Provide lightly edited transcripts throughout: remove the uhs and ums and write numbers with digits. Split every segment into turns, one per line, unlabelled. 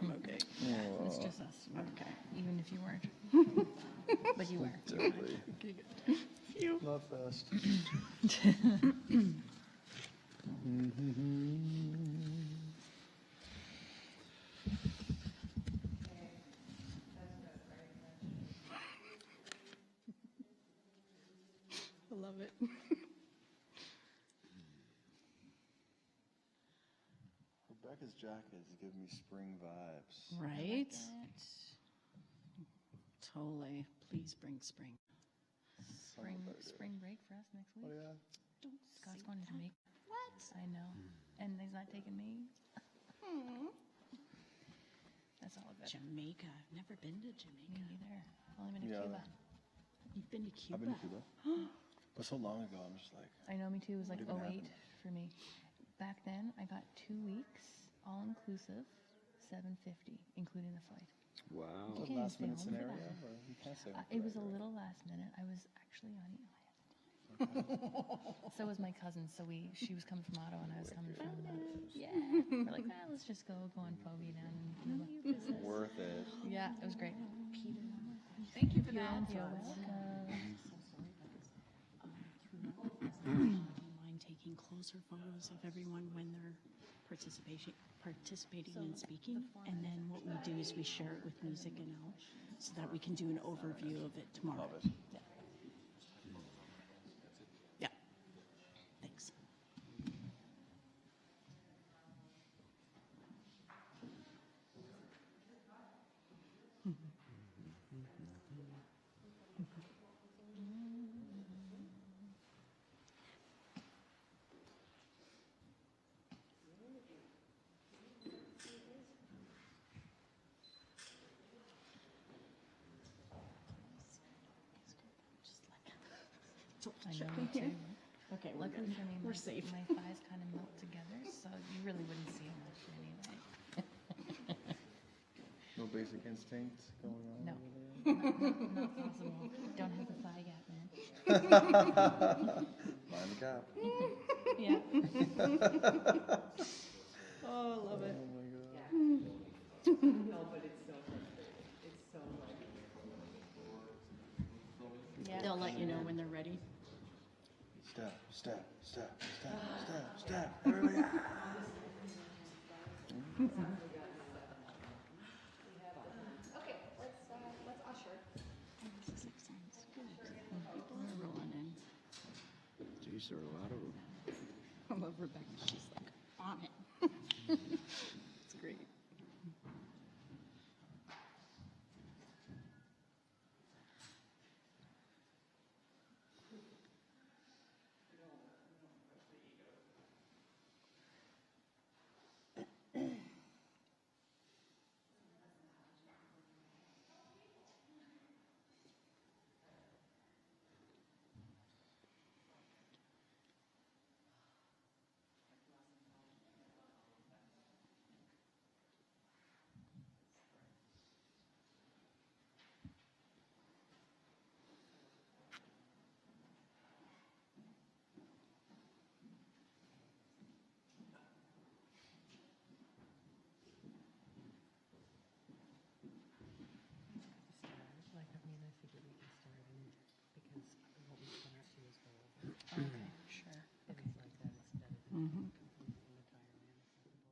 I'm okay.
It's just us.
Okay.
Even if you weren't. But you were.
Totally.
Okay, good. Phew.
Love fest.
I love it.
Rebecca's jacket is giving me spring vibes.
Right? Totally. Please bring spring.
Spring break for us next
Oh
week.
yeah.
Don't
Scott's going to Jamaica.
What?
I know. And he's not taking me. That's all of it.
Jamaica. I've never been to
Me
Jamaica.
neither. I've only been to
Yeah.
Cuba.
You've been to Cuba?
I've been to Cuba. But so long ago, I'm just like,
I know, me too. It was like
What even
08 for me. Back then, I got 2 weeks, all inclusive, $750, including the flight.
wow.
You
A
can't
last
stay
minute
home for
scenario?
that.
Or you can't say
It was a little last minute. I was actually on the island. So was my cousin. So she was coming from Ottawa and I was coming from. We're like, let's just go on Coady down in Cuba.
Worth it.
Yeah, it was great.
Thank you for that.
You're welcome.
Online taking closer photos of everyone when they're participating and speaking, and then what we do is we share it with music and all, so that we can do an overview of it tomorrow.
Love it.
Yeah. Thanks.
I know, me too.
Okay, we're
Luckily
good.
for me,
We're safe.
my thighs kind of melt together, so you really wouldn't see much anyway.
No basic instinct going on
No.
over there?
Not possible. Don't have the thigh gap, man.
Mind the gap.
Yeah.
Oh, I love it.
Oh my god.
No, but it's so frustrating. It's so like.
Yeah.
They'll let you know when they're ready.
Step, step, step, step, step, step. Everybody.
Okay, let's usher.
This sounds good. People are rolling in.
Jeez, there are a lot of them.
I love Rebecca. She's like on it. It's great.
Like, I mean, I figured we can start in because what we start to is go over.
Okay, sure.
If it's like that, it's better than
Mm-hmm.
completely in the tire man acceptable.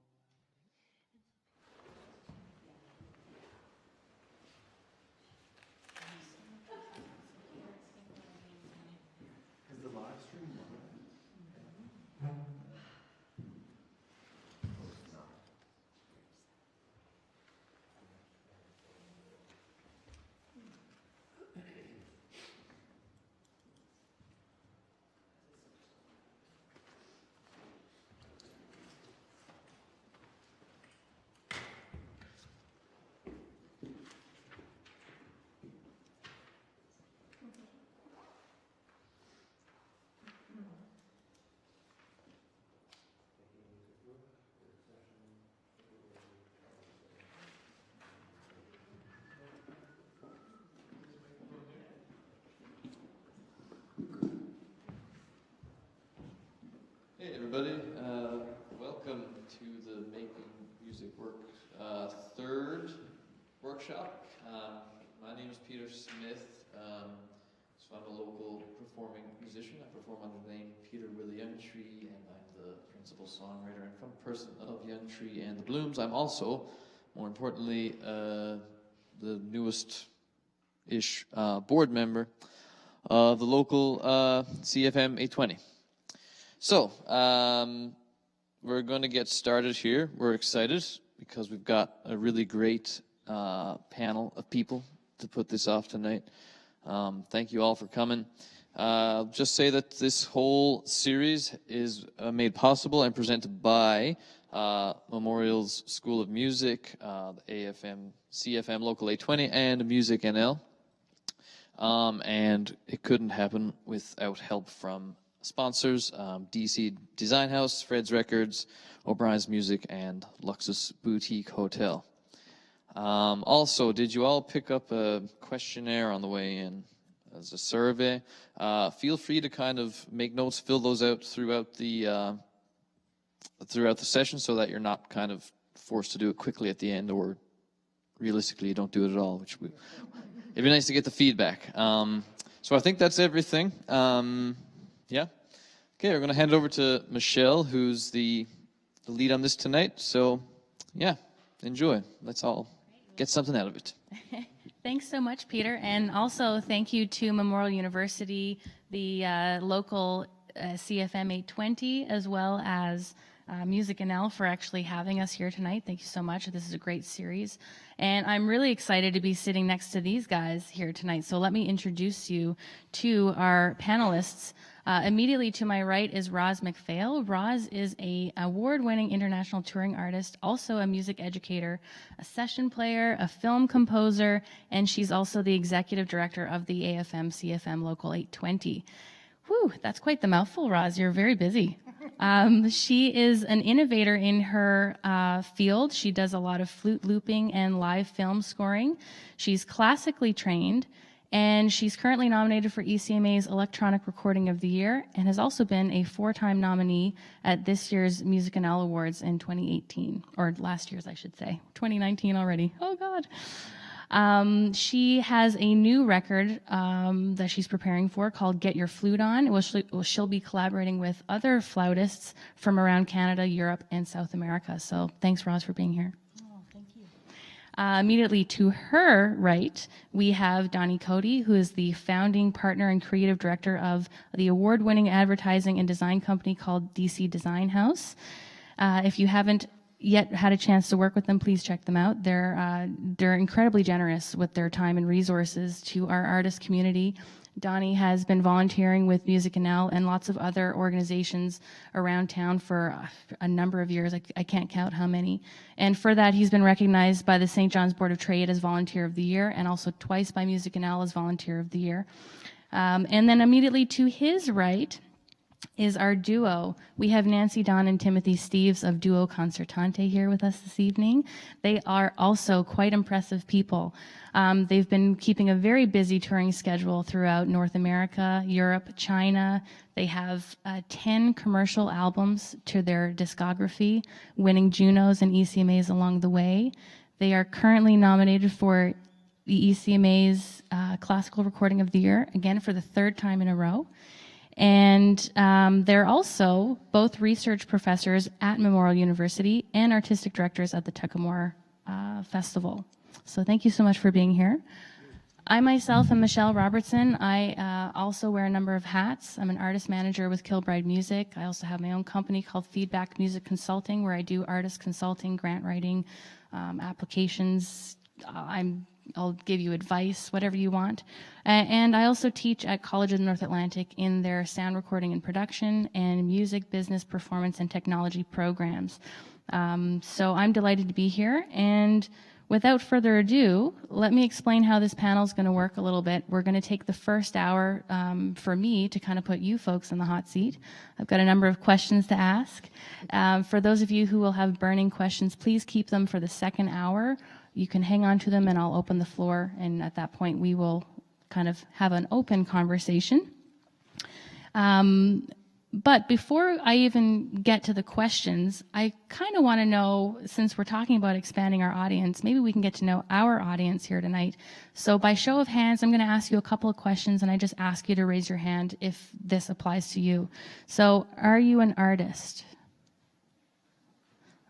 Is the live stream live?
Hey everybody, welcome to the Making Music Work third workshop. My name is Peter Smith. So I'm a local performing musician. I perform under the name Peter Willie Youngtree, and I'm the principal songwriter and front person of Youngtree and the Blooms. I'm also, more importantly, the newest-ish board member of the local CFM 820. So, we're going to get started here. We're excited because we've got a really great panel of people to put this off tonight. Thank you all for coming. I'll just say that this whole series is made possible and presented by Memorial's School of Music, the AFM, CFM Local 820, and Music NL. And it couldn't happen without help from sponsors, DC Design House, Fred's Records, O'Brien's Music, and Luxus Boutique Hotel. Also, did you all pick up a questionnaire on the way in as a survey? Feel free to kind of make notes, fill those out throughout the session so that you're not kind of forced to do it quickly at the end, or realistically you don't do it at all, it'd be nice to get the feedback. So I think that's everything. Yeah. Okay, we're going to hand it over to Michelle, who's the lead on this tonight. So, yeah, enjoy. Let's all get something out of it.
Thanks so much, Peter. And also thank you to Memorial University, the local CFM 820, as well as Music NL for actually having us here tonight. Thank you so much. This is a great series. And I'm really excited to be sitting next to these guys here tonight. So let me introduce you to our panelists. Immediately to my right is Roz MacPhail. Roz is an award-winning international touring artist, also a music educator, a session player, a film composer, and she's also the executive director of the AFM CFM Local 820. Whew, that's quite the mouthful, Roz. You're very busy. She is an innovator in her field. She does a lot of flute looping and live film scoring. She's classically trained, and she's currently nominated for ECMA's Electronic Recording of the Year and has also been a 4-time nominee at this year's Music NL Awards in 2018, or last year's, I should say. 2019 already. Oh, God. She has a new record that she's preparing for called Get Your Flute On. She'll be collaborating with other flautists from around Canada, Europe, and South America. So thanks, Roz, for being here.
Oh, thank you.
Immediately to her right, we have Dahn Coady, who is the founding partner and creative director of the award-winning advertising and design company called DC Design House. If you haven't yet had a chance to work with them, please check them out. They're incredibly generous with their time and resources to our artist community. Donnie has been volunteering with Music NL and lots of other organizations around town for a number of years. I can't count how many. And for that, he's been recognized by the St. John's Board of Trade as Volunteer of the Year, and also twice by Music NL as Volunteer of the Year. And then immediately to his right is our duo. We have Nancy, Dahn, and Timothy Steeves of duo Concertante here with us this evening. They are also quite impressive people. They've been keeping a very busy touring schedule throughout North America, Europe, China. They have 10 commercial albums to their discography, winning Junos and ECMAs along the way. They are currently nominated for the ECMA's Classical Recording of the Year, again for the 3rd time in a row. And they're also both research professors at Memorial University and artistic directors at the Tuckamore Festival. So thank you so much for being here. I myself am Michelle Robertson. I also wear a number of hats. I'm an artist manager with Kilbride Music. I also have my own company called Feedback Music Consulting, where I do artist consulting, grant writing, applications. I'll give you advice, whatever you want. And I also teach at College of the North Atlantic in their sound recording and production and music, business, performance, and technology programs. So I'm delighted to be here. And without further ado, let me explain how this panel is going to work a little bit. We're going to take the first hour for me to kind of put you folks in the hot seat. I've got a number of questions to ask. For those of you who will have burning questions, please keep them for the second hour. You can hang on to them and I'll open the floor, and at that point we will kind of have an open conversation. But before I even get to the questions, I kind of want to know, since we're talking about expanding our audience, maybe we can get to know our audience here tonight. So by show of hands, I'm going to ask you a couple of questions, and I just ask you to raise your hand if this applies to you. So are you an artist?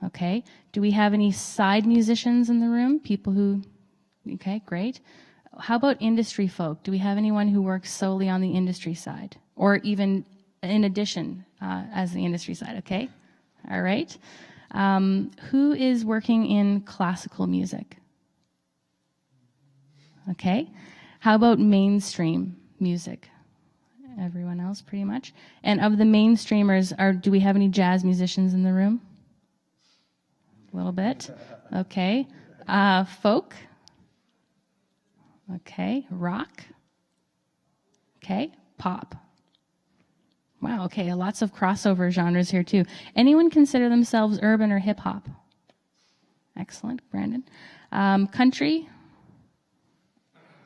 Okay. Do we have any side musicians in the room? People who, okay, great. How about industry folk? Do we have anyone who works solely on the industry side? Or even in addition, as the industry side, okay? All right. Who is working in classical music? Okay. How about mainstream music? Everyone else, pretty much. And of the mainstreamers, do we have any jazz musicians in the room? A little bit. Okay. Folk? Okay. Rock? Okay. Pop? Wow, okay, lots of crossover genres here too. Anyone consider themselves urban or hip hop? Excellent, Brandon. Country?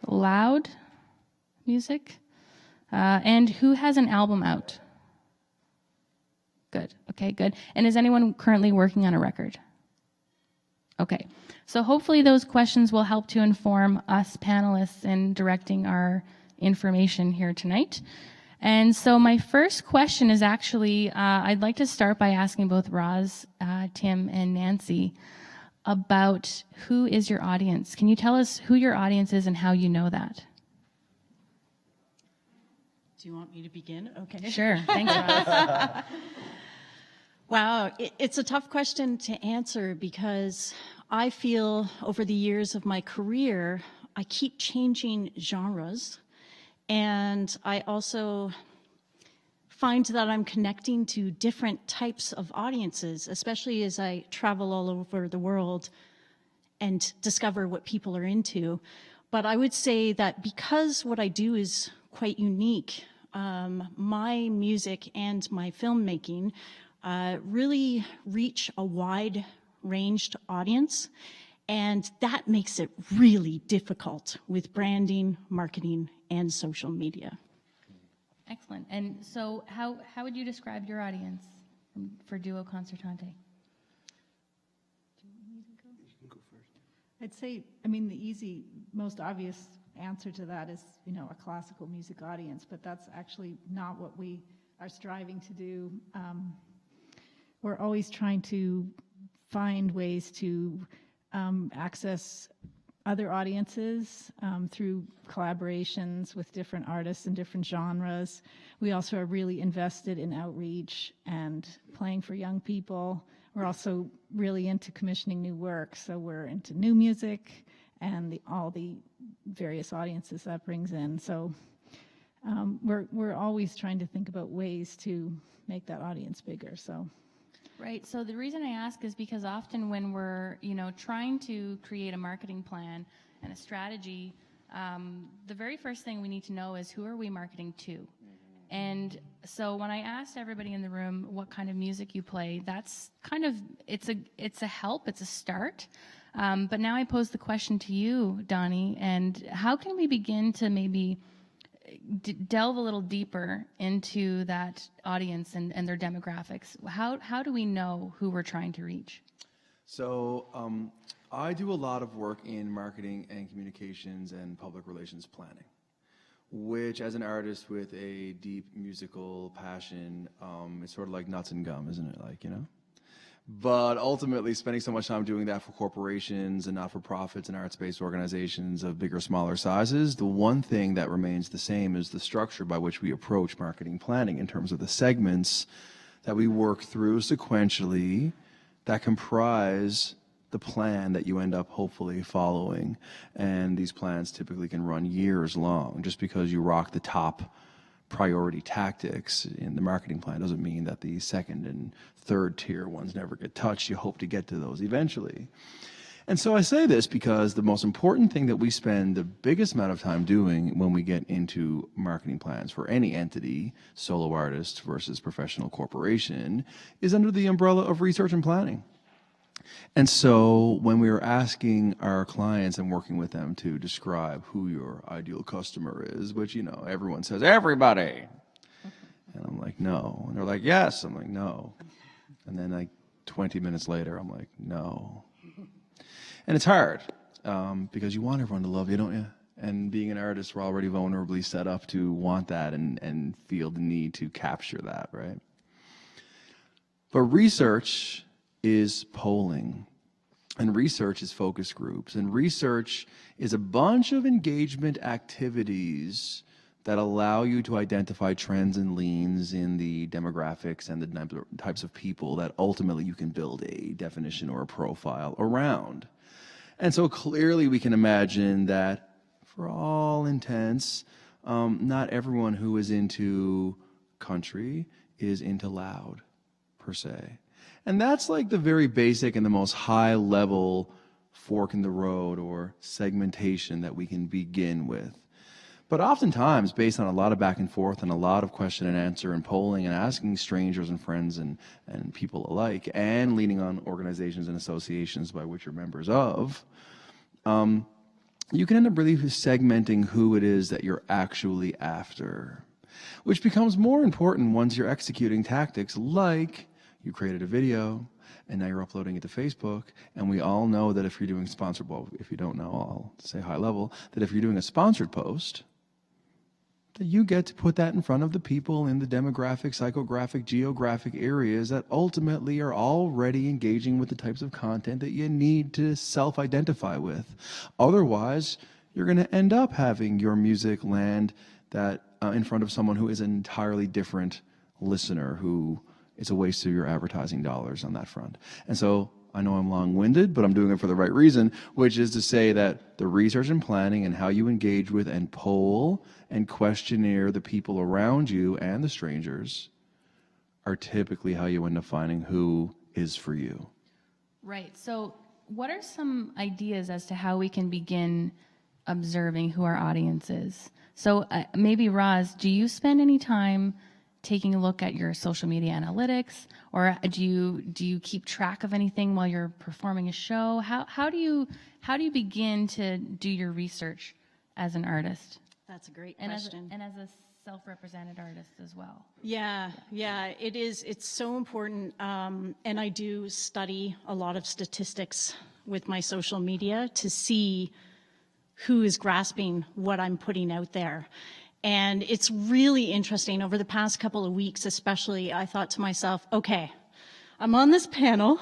Loud music? And who has an album out? Good, okay, good. And is anyone currently working on a record? Okay, so hopefully those questions will help to inform us panelists in directing our information here tonight. And so my first question is actually, I'd like to start by asking both Roz, Tim, and Nancy about who is your audience. Can you tell us who your audience is and how you know that?
Do you want me to begin? Okay.
Sure, thanks, Roz.
Wow, it's a tough question to answer because I feel over the years of my career, I keep changing genres. And I also find that I'm connecting to different types of audiences, especially as I travel all over the world and discover what people are into. But I would say that because what I do is quite unique, my music and my filmmaking really reach a wide ranged audience. And that makes it really difficult with branding, marketing, and social media.
Excellent. And so how would you describe your audience for Duo Concertante?
I'd say, I mean, the easy, most obvious answer to that is, a classical music audience, but that's actually not what we are striving to do. We're always trying to find ways to access other audiences through collaborations with different artists and different genres. We also are really invested in outreach and playing for young people. We're also really into commissioning new work, so we're into new music and all the various audiences that brings in. So we're always trying to think about ways to make that audience bigger. So.
Right. So the reason I ask is because often when we're, trying to create a marketing plan and a strategy, the very first thing we need to know is who are we marketing to? And so when I asked everybody in the room what kind of music you play, that's kind of, it's a help, it's a start. But now I pose the question to you, Donnie, and how can we begin to maybe delve a little deeper into that audience and their demographics? How do we know who we're trying to reach?
So I do a lot of work in marketing and communications and public relations planning, which as an artist with a deep musical passion, it's sort of like nuts and gum, isn't it? But ultimately, spending so much time doing that for corporations and not-for-profits and arts-based organizations of bigger, smaller sizes, the one thing that remains the same is the structure by which we approach marketing planning in terms of the segments that we work through sequentially that comprise the plan that you end up hopefully following. And these plans typically can run years long. Just because you rock the top priority tactics in the marketing plan doesn't mean that the second and third tier ones never get touched. You hope to get to those eventually. And so I say this because the most important thing that we spend the biggest amount of time doing when we get into marketing plans for any entity, solo artist versus professional corporation, is under the umbrella of research and planning. And so when we were asking our clients and working with them to describe who your ideal customer is, which, everyone says, everybody. And I'm like, no. And they're like, yes. I'm like, no. And then like 20 minutes later, I'm like, no. And it's hard because you want everyone to love you, don't you? And being an artist, we're already vulnerably set up to want that and feel the need to capture that, right? But research is polling, and research is focus groups, and research is a bunch of engagement activities that allow you to identify trends and leans in the demographics and the types of people that ultimately you can build a definition or a profile around. And so clearly we can imagine that for all intents, not everyone who is into country is into loud, per se. And that's like the very basic and the most high level fork in the road or segmentation that we can begin with. But oftentimes, based on a lot of back and forth and a lot of question and answer and polling and asking strangers and friends and people alike, and leaning on organizations and associations by which you're members of, you can end up really segmenting who it is that you're actually after, which becomes more important once you're executing tactics like you created a video and now you're uploading it to Facebook. And we all know that if you're doing sponsored, well, if you don't know, I'll say high level, that if you're doing a sponsored post, that you get to put that in front of the people in the demographic, psychographic, geographic areas that ultimately are already engaging with the types of content that you need to self-identify with. Otherwise, you're going to end up having your music land that in front of someone who is an entirely different listener, who it's a waste of your advertising dollars on that front. And so I know I'm long-winded, but I'm doing it for the right reason, which is to say that the research and planning and how you engage with and poll and questionnaire the people around you and the strangers are typically how you end up finding who is for you.
Right. So what are some ideas as to how we can begin observing who our audience is? So maybe, Roz, do you spend any time taking a look at your social media analytics, or do you keep track of anything while you're performing a show? How do you begin to do your research as an artist?
That's a great
And
question.
as a self-represented artist as well.
Yeah, it is. It's so important. And I do study a lot of statistics with my social media to see who is grasping what I'm putting out there. And it's really interesting. Over the past couple of weeks, especially, I thought to myself, okay, I'm on this panel.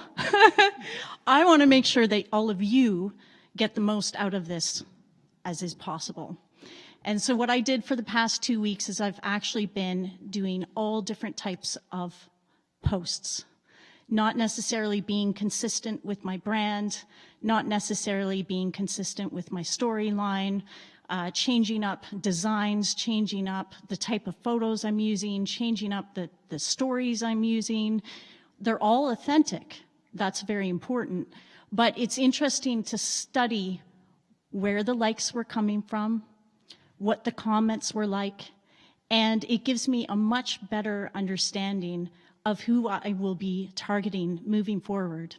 I want to make sure that all of you get the most out of this as is possible. And so what I did for the past 2 weeks is I've actually been doing all different types of posts, not necessarily being consistent with my brand, not necessarily being consistent with my storyline, changing up designs, changing up the type of photos I'm using, changing up the stories I'm using. They're all authentic. That's very important. But it's interesting to study where the likes were coming from, what the comments were like, and it gives me a much better understanding of who I will be targeting moving forward.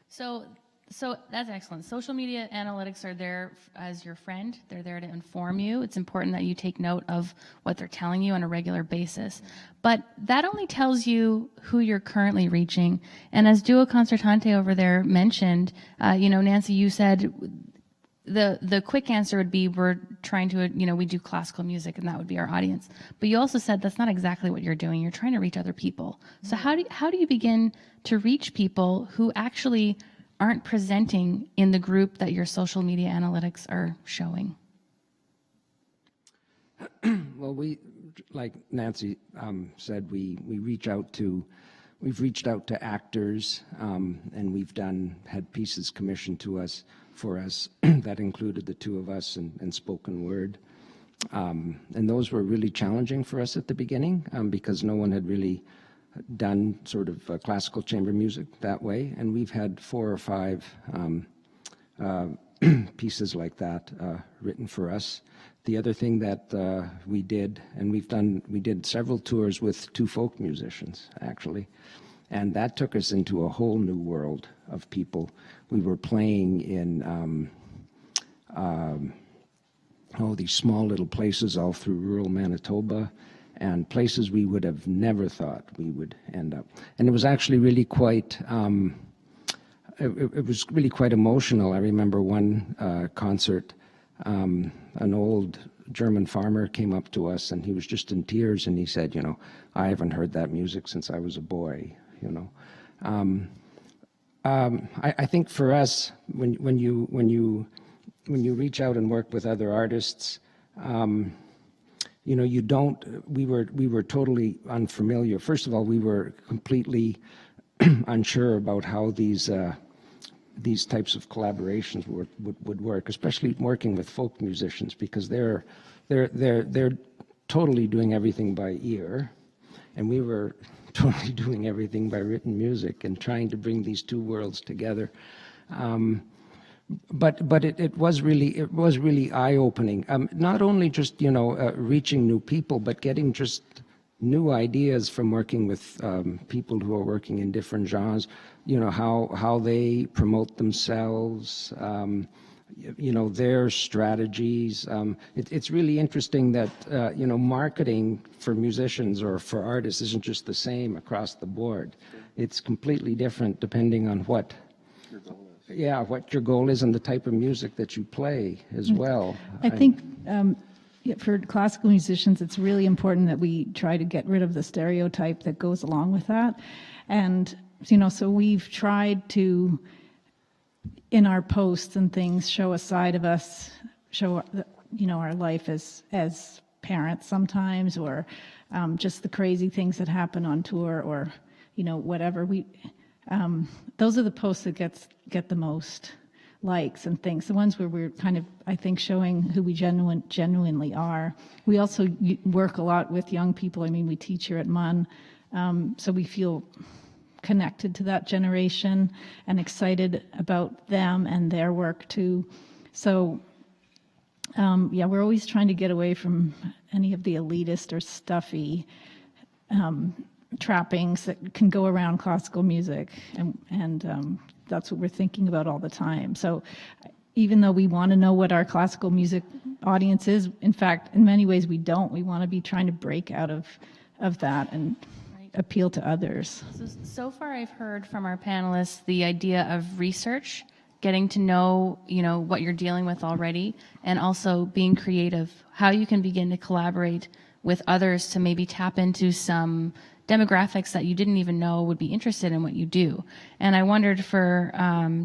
So that's excellent. Social media analytics are there as your friend. They're there to inform you. It's important that you take note of what they're telling you on a regular basis. But that only tells you who you're currently reaching. And as Duo Concertante over there mentioned, Nancy, you said the quick answer would be we're trying to, we do classical music and that would be our audience. But you also said that's not exactly what you're doing. You're trying to reach other people. So how do you begin to reach people who actually aren't presenting in the group that your social media analytics are showing?
Well, we, like Nancy said, we've reached out to actors, and we've had pieces commissioned for us that included the two of us and spoken word. And those were really challenging for us at the beginning because no one had really done sort of classical chamber music that way. And we've had 4 or 5 pieces like that written for us. The other thing that we did, and we did several tours with 2 folk musicians, actually. And that took us into a whole new world of people. We were playing in these small little places all through rural Manitoba. and places we would have never thought we would end up. And it was actually really quite, it was really quite emotional. I remember one concert, an old German farmer came up to us and he was just in tears and he said, you know, I haven't heard that music since I was a boy, you know. I think for us, when you reach out and work with other artists, you know, you don't. We were totally unfamiliar. First of all, we were completely unsure about how these types of collaborations would work, especially working with folk musicians, because they're totally doing everything by ear, and we were totally doing everything by written music and trying to bring these two worlds together. But it was really eye-opening. Not only just, you know, reaching new people, but getting just new ideas from working with people who are working in different genres. You know, how they promote themselves. You know, their strategies. It's really interesting that you know, marketing for musicians or for artists isn't just the same across the board. It's completely different depending on what your goal is. Yeah, what your goal is and the type of music that you play as well.
I think for classical musicians, it's really important that we try to get rid of the stereotype that goes along with that. And, you know, so we've tried to, in our posts and things, show a side of us, show, you know, our life as parents sometimes, or just the crazy things that happen on tour, or, you know, whatever. Those are the posts that get the most likes and things. The ones where we're kind of, I think, showing who we genuinely are. We also work a lot with young people. I mean, we teach here at MUN, so we feel connected to that generation and excited about them and their work too. So, yeah, we're always trying to get away from any of the elitist or stuffy trappings that can go around classical music, and that's what we're thinking about all the time. So even though we want to know what our classical music audience is, in fact, in many ways we don't. We want to be trying to break out of that and appeal to others.
So far I've heard from our panelists the idea of research, getting to know, you know, what you're dealing with already, and also being creative, how you can begin to collaborate with others to maybe tap into some demographics that you didn't even know would be interested in what you do. And I wondered for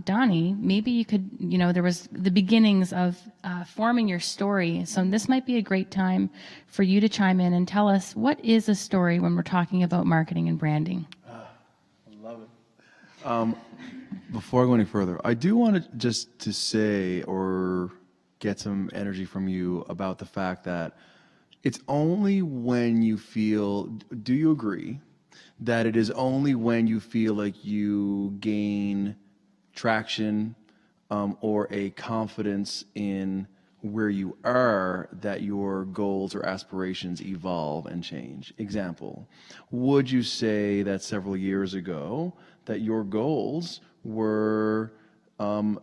Donnie, maybe you could, you know, there was the beginnings of forming your story. So this might be a great time for you to chime in and tell us, what is a story when we're talking about marketing and branding?
I love it. Before I go any further, I do want to say or get some energy from you about the fact that it's only when you feel, do you agree, that it is only when you feel like you gain traction or a confidence in where you are that your goals or aspirations evolve and change? Example, would you say that several years ago that your goals were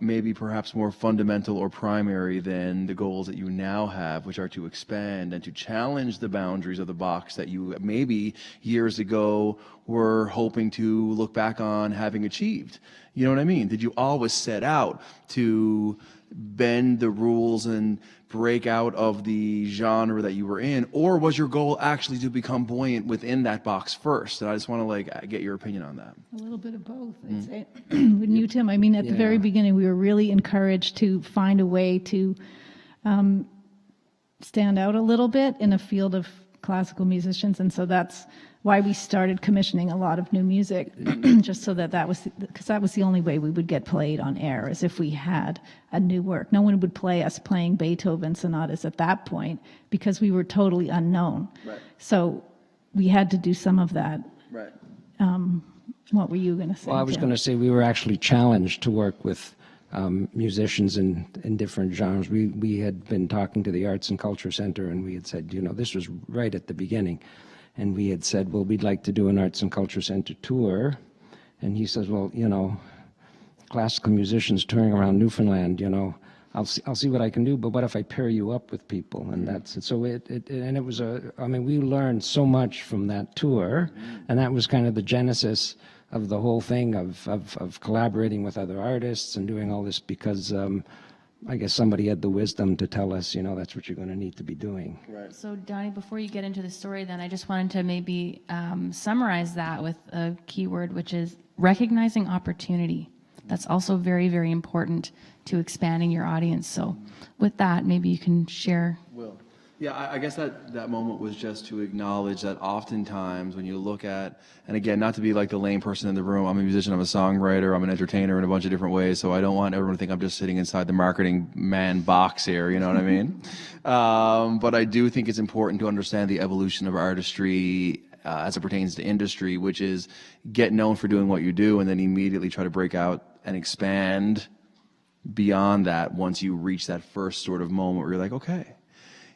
maybe perhaps more fundamental or primary than the goals that you now have, which are to expand and to challenge the boundaries of the box that you maybe years ago were hoping to look back on having achieved? You know what I mean? Did you always set out to bend the rules and break out of the genre that you were in, or was your goal actually to become buoyant within that box first? And I just want to get your opinion on that.
A little bit of both, I'd say. Wouldn't you, Tim? I mean, at the very beginning, we were really encouraged to find a way to stand out a little bit in a field of classical musicians, and so that's why we started commissioning a lot of new music, just so that was, because that was the only way we would get played on air, is if we had a new work. No one would play us playing Beethoven sonatas at that point because we were totally unknown.
Right.
So we had to do some of that.
Right.
What were you going to say?
Well, I was
Tim?
going to say we were actually challenged to work with musicians in different genres. We had been talking to the Arts and Culture Center, and we had said, you know, this was right at the beginning. And we had said, well, we'd like to do an Arts and Culture Center tour. And he says, well, you know, classical musicians touring around Newfoundland, you know, I'll see what I can do, but what if I pair you up with people? And that's it. So it was I mean, we learned so much from that tour, and that was kind of the genesis of the whole thing of collaborating with other artists and doing all this, because I guess somebody had the wisdom to tell us, that's what you're going to need to be doing.
Right.
So, Donnie, before you get into the story, then I just wanted to maybe summarize that with a key word, which is recognizing opportunity. That's also very, very important to expanding your audience. So, with that, maybe you can share.
Will. Yeah, I guess that moment was just to acknowledge that oftentimes when you look at, and again, not to be like the lame person in the room, I'm a musician, I'm a songwriter, I'm an entertainer in a bunch of different ways, so I don't want everyone to think I'm just sitting inside the marketing man box here, you know what I mean? But I do think it's important to understand the evolution of artistry as it pertains to industry, which is get known for doing what you do and then immediately try to break out and expand beyond that once you reach that first sort of moment where you're like, okay,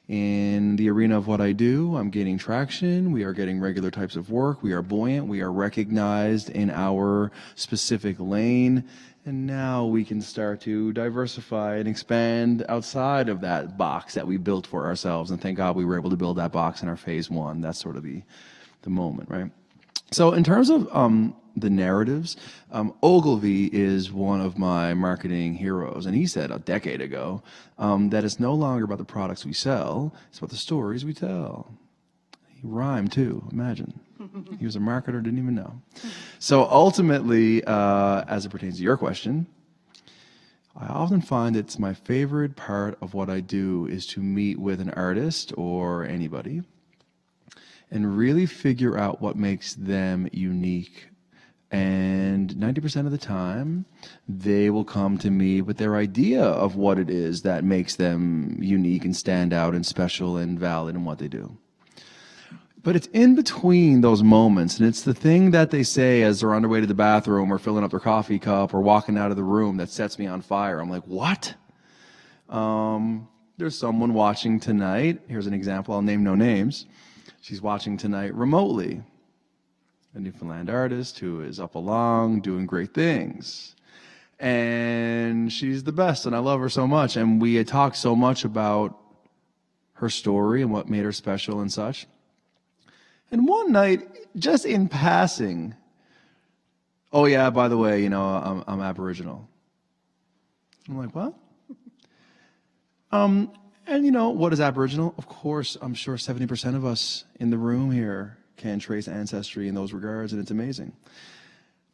in the arena of what I do, I'm gaining traction, we are getting regular types of work, we are buoyant, we are recognized in our specific lane, and now we can start to diversify and expand outside of that box that we built for ourselves. And thank God we were able to build that box in our phase one. That's sort of the moment, right? So in terms of the narratives, Ogilvy is one of my marketing heroes, and he said a decade ago that it's no longer about the products we sell, it's about the stories we tell. He rhymed too, imagine. He was a marketer, didn't even know. So ultimately, as it pertains to your question, I often find it's my favorite part of what I do is to meet with an artist or anybody and really figure out what makes them unique. And 90% of the time, they will come to me with their idea of what it is that makes them unique and stand out and special and valid in what they do. But it's in between those moments, and it's the thing that they say as they're on their way to the bathroom or filling up their coffee cup or walking out of the room that sets me on fire. I'm like, what? There's someone watching tonight. Here's an example. I'll name no names. She's watching tonight remotely. A Newfoundland artist who is up along, doing great things. And she's the best, and I love her so much. And we had talked so much about her story and what made her special and such. And one night, just in passing, oh yeah, by the way, I'm Aboriginal. I'm like, what? And what is Aboriginal? Of course, I'm sure 70% of us in the room here can trace ancestry in those regards, and it's amazing.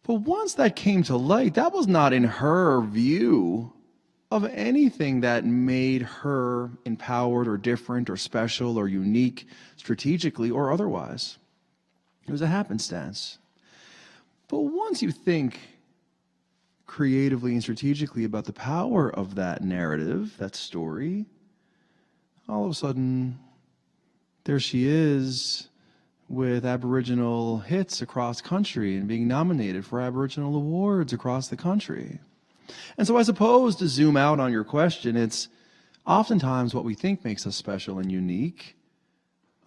But once that came to light, that was not in her view of anything that made her empowered or different or special or unique strategically or otherwise. It was a happenstance. But once you think creatively and strategically about the power of that narrative, that story, all of a sudden, there she is with Aboriginal hits across country and being nominated for Aboriginal awards across the country. And so I suppose to zoom out on your question, it's oftentimes what we think makes us special and unique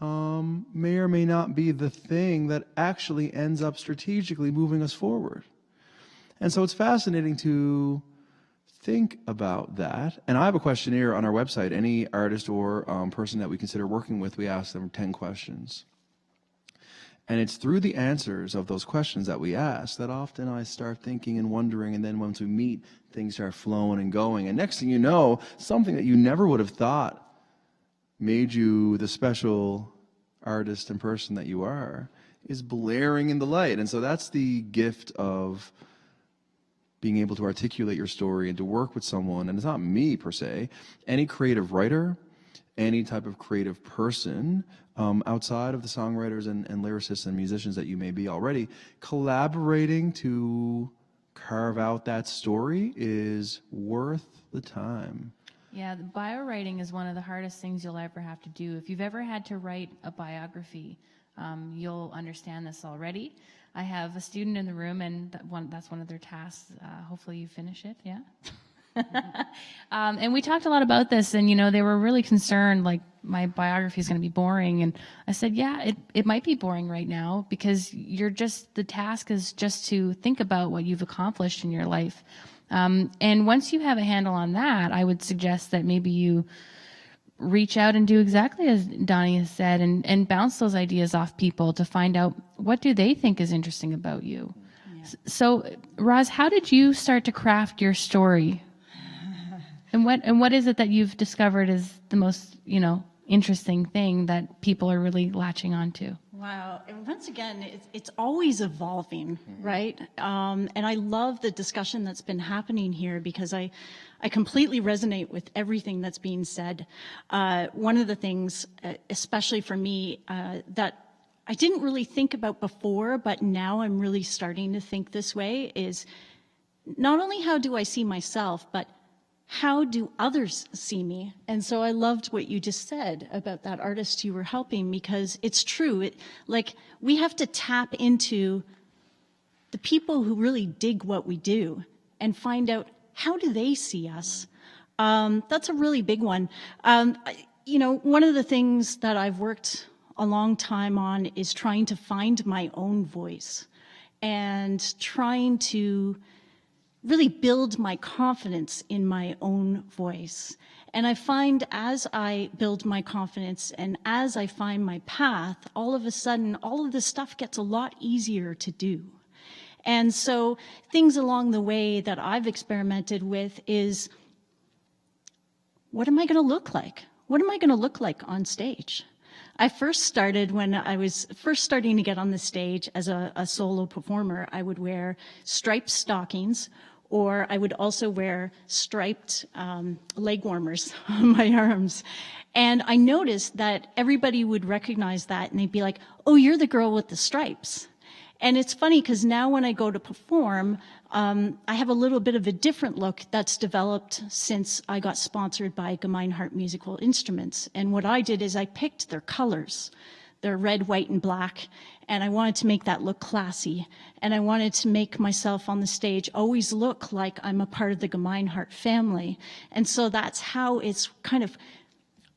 may or may not be the thing that actually ends up strategically moving us forward. And so it's fascinating to think about that. And I have a questionnaire on our website. Any artist or person that we consider working with, we ask them 10 questions. And it's through the answers of those questions that we ask that often I start thinking and wondering, and then once we meet, things start flowing and going. And next thing you know, something that you never would have thought made you the special artist and person that you are is blaring in the light. And so that's the gift of being able to articulate your story and to work with someone, and it's not me per se, any creative writer, any type of creative person outside of the songwriters and lyricists and musicians that you may be already, collaborating to carve out that story is worth the time.
Yeah, the bio writing is one of the hardest things you'll ever have to do. If you've ever had to write a biography, you'll understand this already. I have a student in the room, and that's one of their tasks. Hopefully you finish it, yeah? And we talked a lot about this, and they were really concerned, like, my biography is going to be boring. And I said, yeah, it might be boring right now, because the task is just to think about what you've accomplished in your life. And once you have a handle on that, I would suggest that maybe you reach out and do exactly as Donnie has said, and bounce those ideas off people to find out what do they think is interesting about you. So, Roz, how did you start to craft your story? And what is it that you've discovered is the most, interesting thing that people are really latching onto?
Wow. And once again, it's always evolving, right? And I love the discussion that's been happening here because I completely resonate with everything that's being said. One of the things, especially for me, that I didn't really think about before, but now I'm really starting to think this way is not only how do I see myself, but how do others see me? And so I loved what you just said about that artist you were helping, because it's true. We have to tap into the people who really dig what we do and find out how do they see us. That's a really big one. One of the things that I've worked a long time on is trying to find my own voice and trying to really build my confidence in my own voice. And I find as I build my confidence and as I find my path, all of a sudden, all of this stuff gets a lot easier to do. And so things along the way that I've experimented with is, what am I going to look like? What am I going to look like on stage? I first started when I was first starting to get on the stage as a solo performer. I would wear striped stockings, or I would also wear striped leg warmers on my arms. And I noticed that everybody would recognize that and they'd be like, oh, you're the girl with the stripes. And it's funny because now when I go to perform, I have a little bit of a different look that's developed since I got sponsored by Gemeinhardt Musical Instruments. And what I did is I picked their colors. They're red, white, and black. And I wanted to make that look classy. And I wanted to make myself on the stage always look like I'm a part of the Gemeinhardt family. And so that's how it's kind of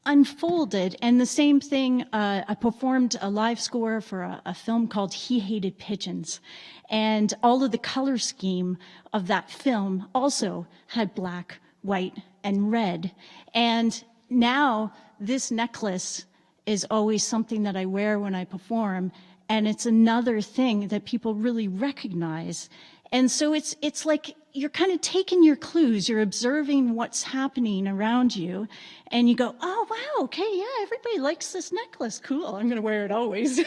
unfolded. And the same thing, I performed a live score for a film called He Hated Pigeons. And all of the color scheme of that film also had black, white, and red. And now this necklace is always something that I wear when I perform. And it's another thing that people really recognize. And so it's like you're kind of taking your clues, you're observing what's happening around you, and you go, oh, wow, okay, yeah, everybody likes this necklace. Cool, I'm going to wear it always,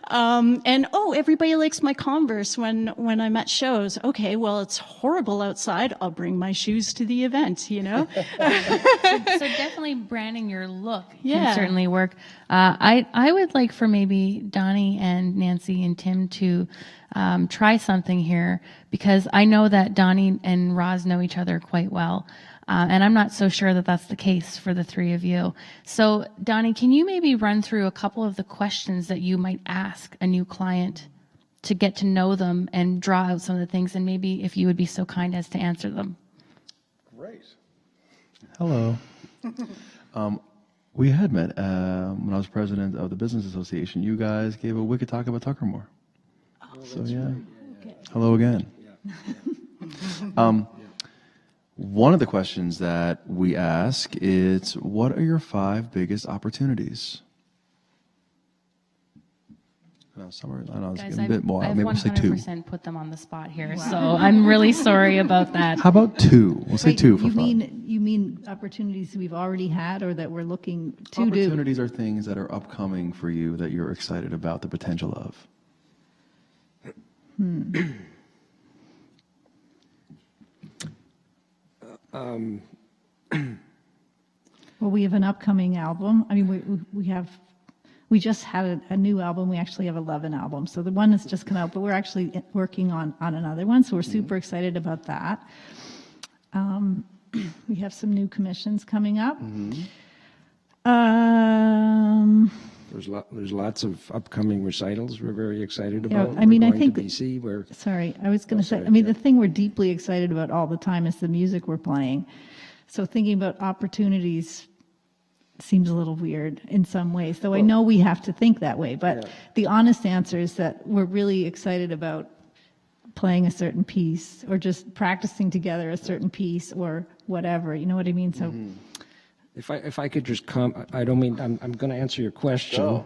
And, oh, everybody likes my Converse when I'm at shows. Okay, well, it's horrible outside. I'll bring my shoes to the event, So
definitely branding your look can certainly work. I would like for maybe Donnie and Nancy and Tim to try something here, because I know that Donnie and Roz know each other quite well. And I'm not so sure that that's the case for the three of you. So, Donnie, can you maybe run through a couple of the questions that you might ask a new client to get to know them and draw out some of the things, and maybe if you would be so kind as to answer them?
Great. Hello. We had met when I was president of the Business Association. You guys gave a wicked talk about Tuckermore. So, yeah. Okay. Hello again. One of the questions that we ask is, what are your 5 biggest opportunities? I know, it's
Guys,
a bit more.
I've
Maybe we'll say 2.
100% put them on the spot here, so I'm really sorry about that.
How about 2? We'll say 2 for fun.
You mean opportunities we've already had or that we're looking to do?
Opportunities are things that are upcoming for you that you're excited about the potential of.
Well, we have an upcoming album. I mean, we just had a new album. We actually have 11 albums. So the one has just come out, but we're actually working on another one. So we're super excited about that. We have some new commissions coming up.
There's lots of upcoming recitals we're very excited about.
I mean,
we're
I
going
think
to BC.
I was going to say, the thing we're deeply excited about all the time is the music we're playing. So thinking about opportunities seems a little weird in some ways, though I know we have to think that way. But the honest answer is that we're really excited about playing a certain piece or just practicing together a certain piece or whatever. You know what I mean? So
If I could just I don't mean, I'm going to answer your question,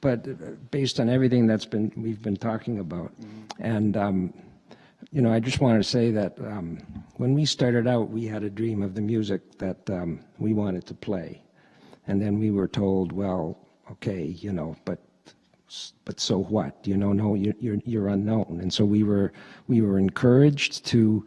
but based on everything we've been talking about, and I just wanted to say that when we started out, we had a dream of the music that we wanted to play, and then we were told, well, okay, but so what? No, you're unknown, and so we were encouraged to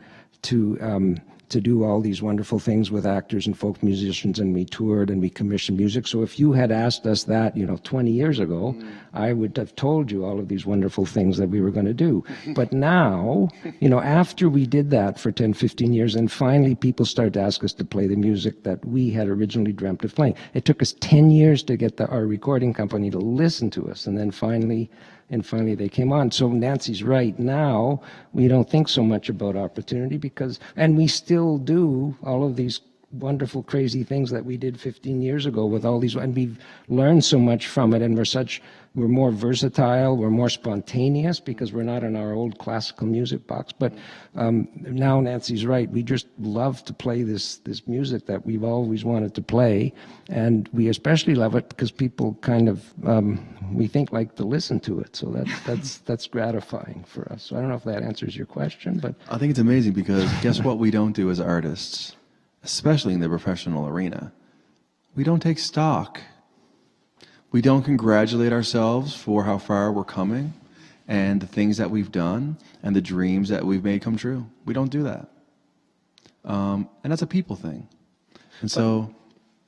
do all these wonderful things with actors and folk musicians, and we toured and we commissioned music. So if you had asked us that, 20 years ago, I would have told you all of these wonderful things that we were going to do. But now, after we did that for 10, 15 years, and finally people started to ask us to play the music that we had originally dreamt of playing. It took us 10 years to get our recording company to listen to us, and then finally they came on. So Nancy's right. Now we don't think so much about opportunity and we still do all of these wonderful, crazy things that we did 15 years ago with all these, and we've learned so much from it, and we're more versatile, we're more spontaneous because we're not in our old classical music box. But now Nancy's right. We just love to play this music that we've always wanted to play, and we especially love it because people kind of, we think, like to listen to it. So that's gratifying for us. So I don't know if that answers your question, but
I think it's amazing because guess what we don't do as artists, especially in the professional arena? We don't take stock. We don't congratulate ourselves for how far we're coming and the things that we've done and the dreams that we've made come true. We don't do that. And that's a people thing. And so...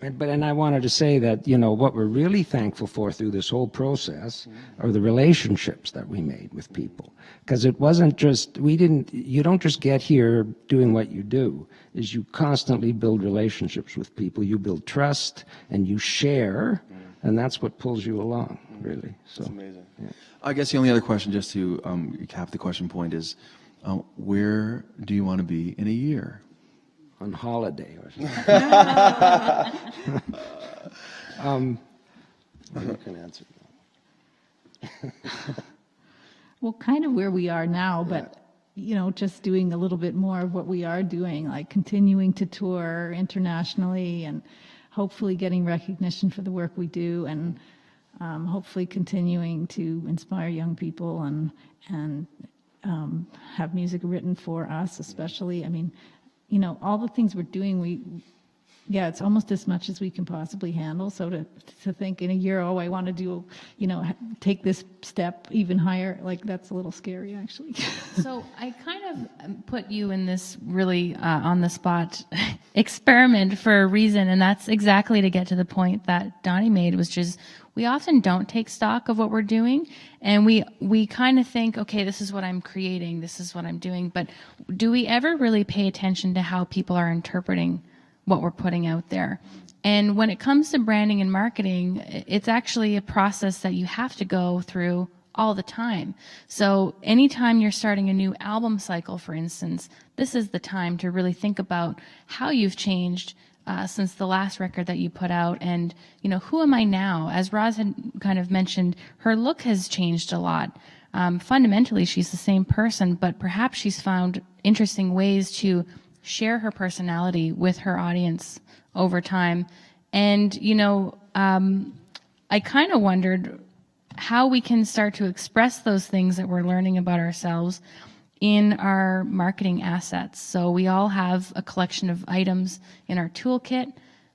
And I wanted to say that, what we're really thankful for through this whole process are the relationships that we made with people. Because it wasn't just, you don't just get here doing what you do, is you constantly build relationships with people. You build trust and you share, and that's what pulls you along, really. So,
that's amazing. Yeah. I guess the only other question, just to cap the question point, is where do you want to be in a year?
On holiday or something. You can answer that.
well, kind of where we are now, but just doing a little bit more of what we are doing, like continuing to tour internationally and hopefully getting recognition for the work we do, and hopefully continuing to inspire young people and have music written for us, especially. I mean, all the things we're doing, it's almost as much as we can possibly handle. So to think in a year, I want to do, take this step even higher, like that's a little scary, actually.
So I kind of put you in this really on the spot experiment for a reason, and that's exactly to get to the point that Donnie made, which is we often don't take stock of what we're doing, and we kind of think, okay, this is what I'm creating, this is what I'm doing, but do we ever really pay attention to how people are interpreting what we're putting out there? And when it comes to branding and marketing, it's actually a process that you have to go through all the time. So anytime you're starting a new album cycle, for instance, this is the time to really think about how you've changed since the last record that you put out, and who am I now? As Roz had kind of mentioned, her look has changed a lot. Fundamentally, she's the same person, but perhaps she's found interesting ways to share her personality with her audience over time. And I kind of wondered how we can start to express those things that we're learning about ourselves in our marketing assets. So we all have a collection of items in our toolkit,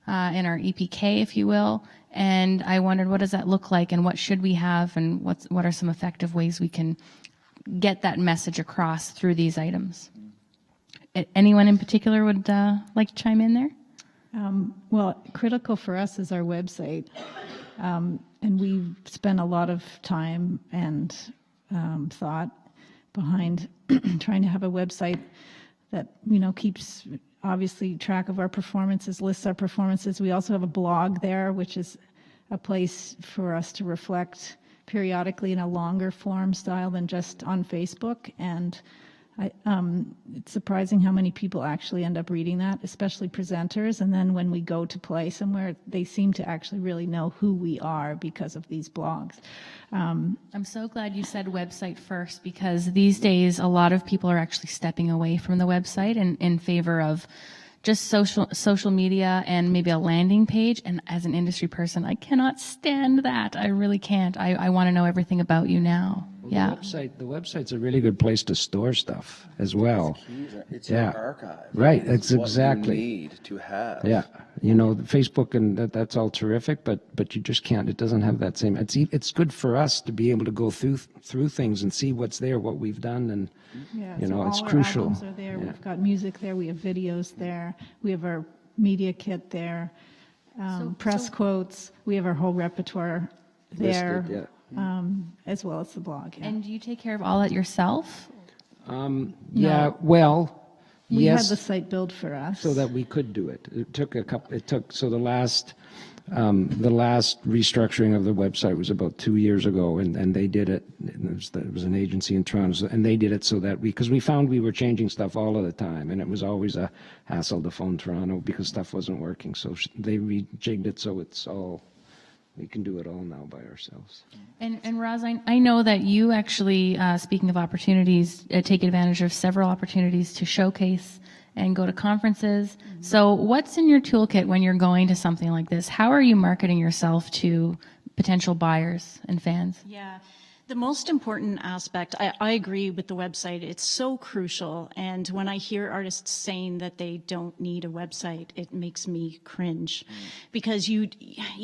in our EPK, if you will. And I wondered, what does that look like, and what should we have, and what are some effective ways we can get that message across through these items? Anyone in particular would like to chime in there?
Well, critical for us is our website. And we've spent a lot of time and thought behind trying to have a website that, keeps obviously track of our performances, lists our performances. We also have a blog there, which is a place for us to reflect periodically in a longer form style than just on Facebook. And It's surprising how many people actually end up reading that, especially presenters. And then when we go to play somewhere, they seem to actually really know who we are because of these blogs.
I'm so glad you said website first, because these days a lot of people are actually stepping away from the website and in favor of just social media and maybe a landing page. And as an industry person, I cannot stand that. I really can't. I want to know everything about you now.
Well,
Yeah.
The website's a really good place to store stuff as well.
It's
Yeah.
your archive.
Right,
It's
that's
what
exactly.
you need to have.
Yeah, Facebook and that's all terrific, but you just can't. It doesn't have that same. It's good for us to be able to go through things and see what's there, what we've done, and
Yeah, so
it's
all our
crucial.
albums are there.
Yeah.
We've got music there. We have videos there. We have our media kit there. Press quotes. We have our whole repertoire there,
Listed,
as well as the blog. Yeah.
And do you take care of all that yourself?
Yeah, well,
We
yes,
had the site built for us.
so that we could do it. It took so the last restructuring of the website was about 2 years ago, and they did it. There was an agency in Toronto, and they did it so that because we found we were changing stuff all of the time, and it was always a hassle to phone Toronto because stuff wasn't working. So they rejigged it so it's all, we can do it all now by ourselves.
And Roz, I know that you actually, speaking of opportunities, take advantage of several opportunities to showcase and go to conferences. So what's in your toolkit when you're going to something like this? How are you marketing yourself to potential buyers and fans?
Yeah. The most important aspect, I agree with the website. It's so crucial. And when I hear artists saying that they don't need a website, it makes me cringe. Because you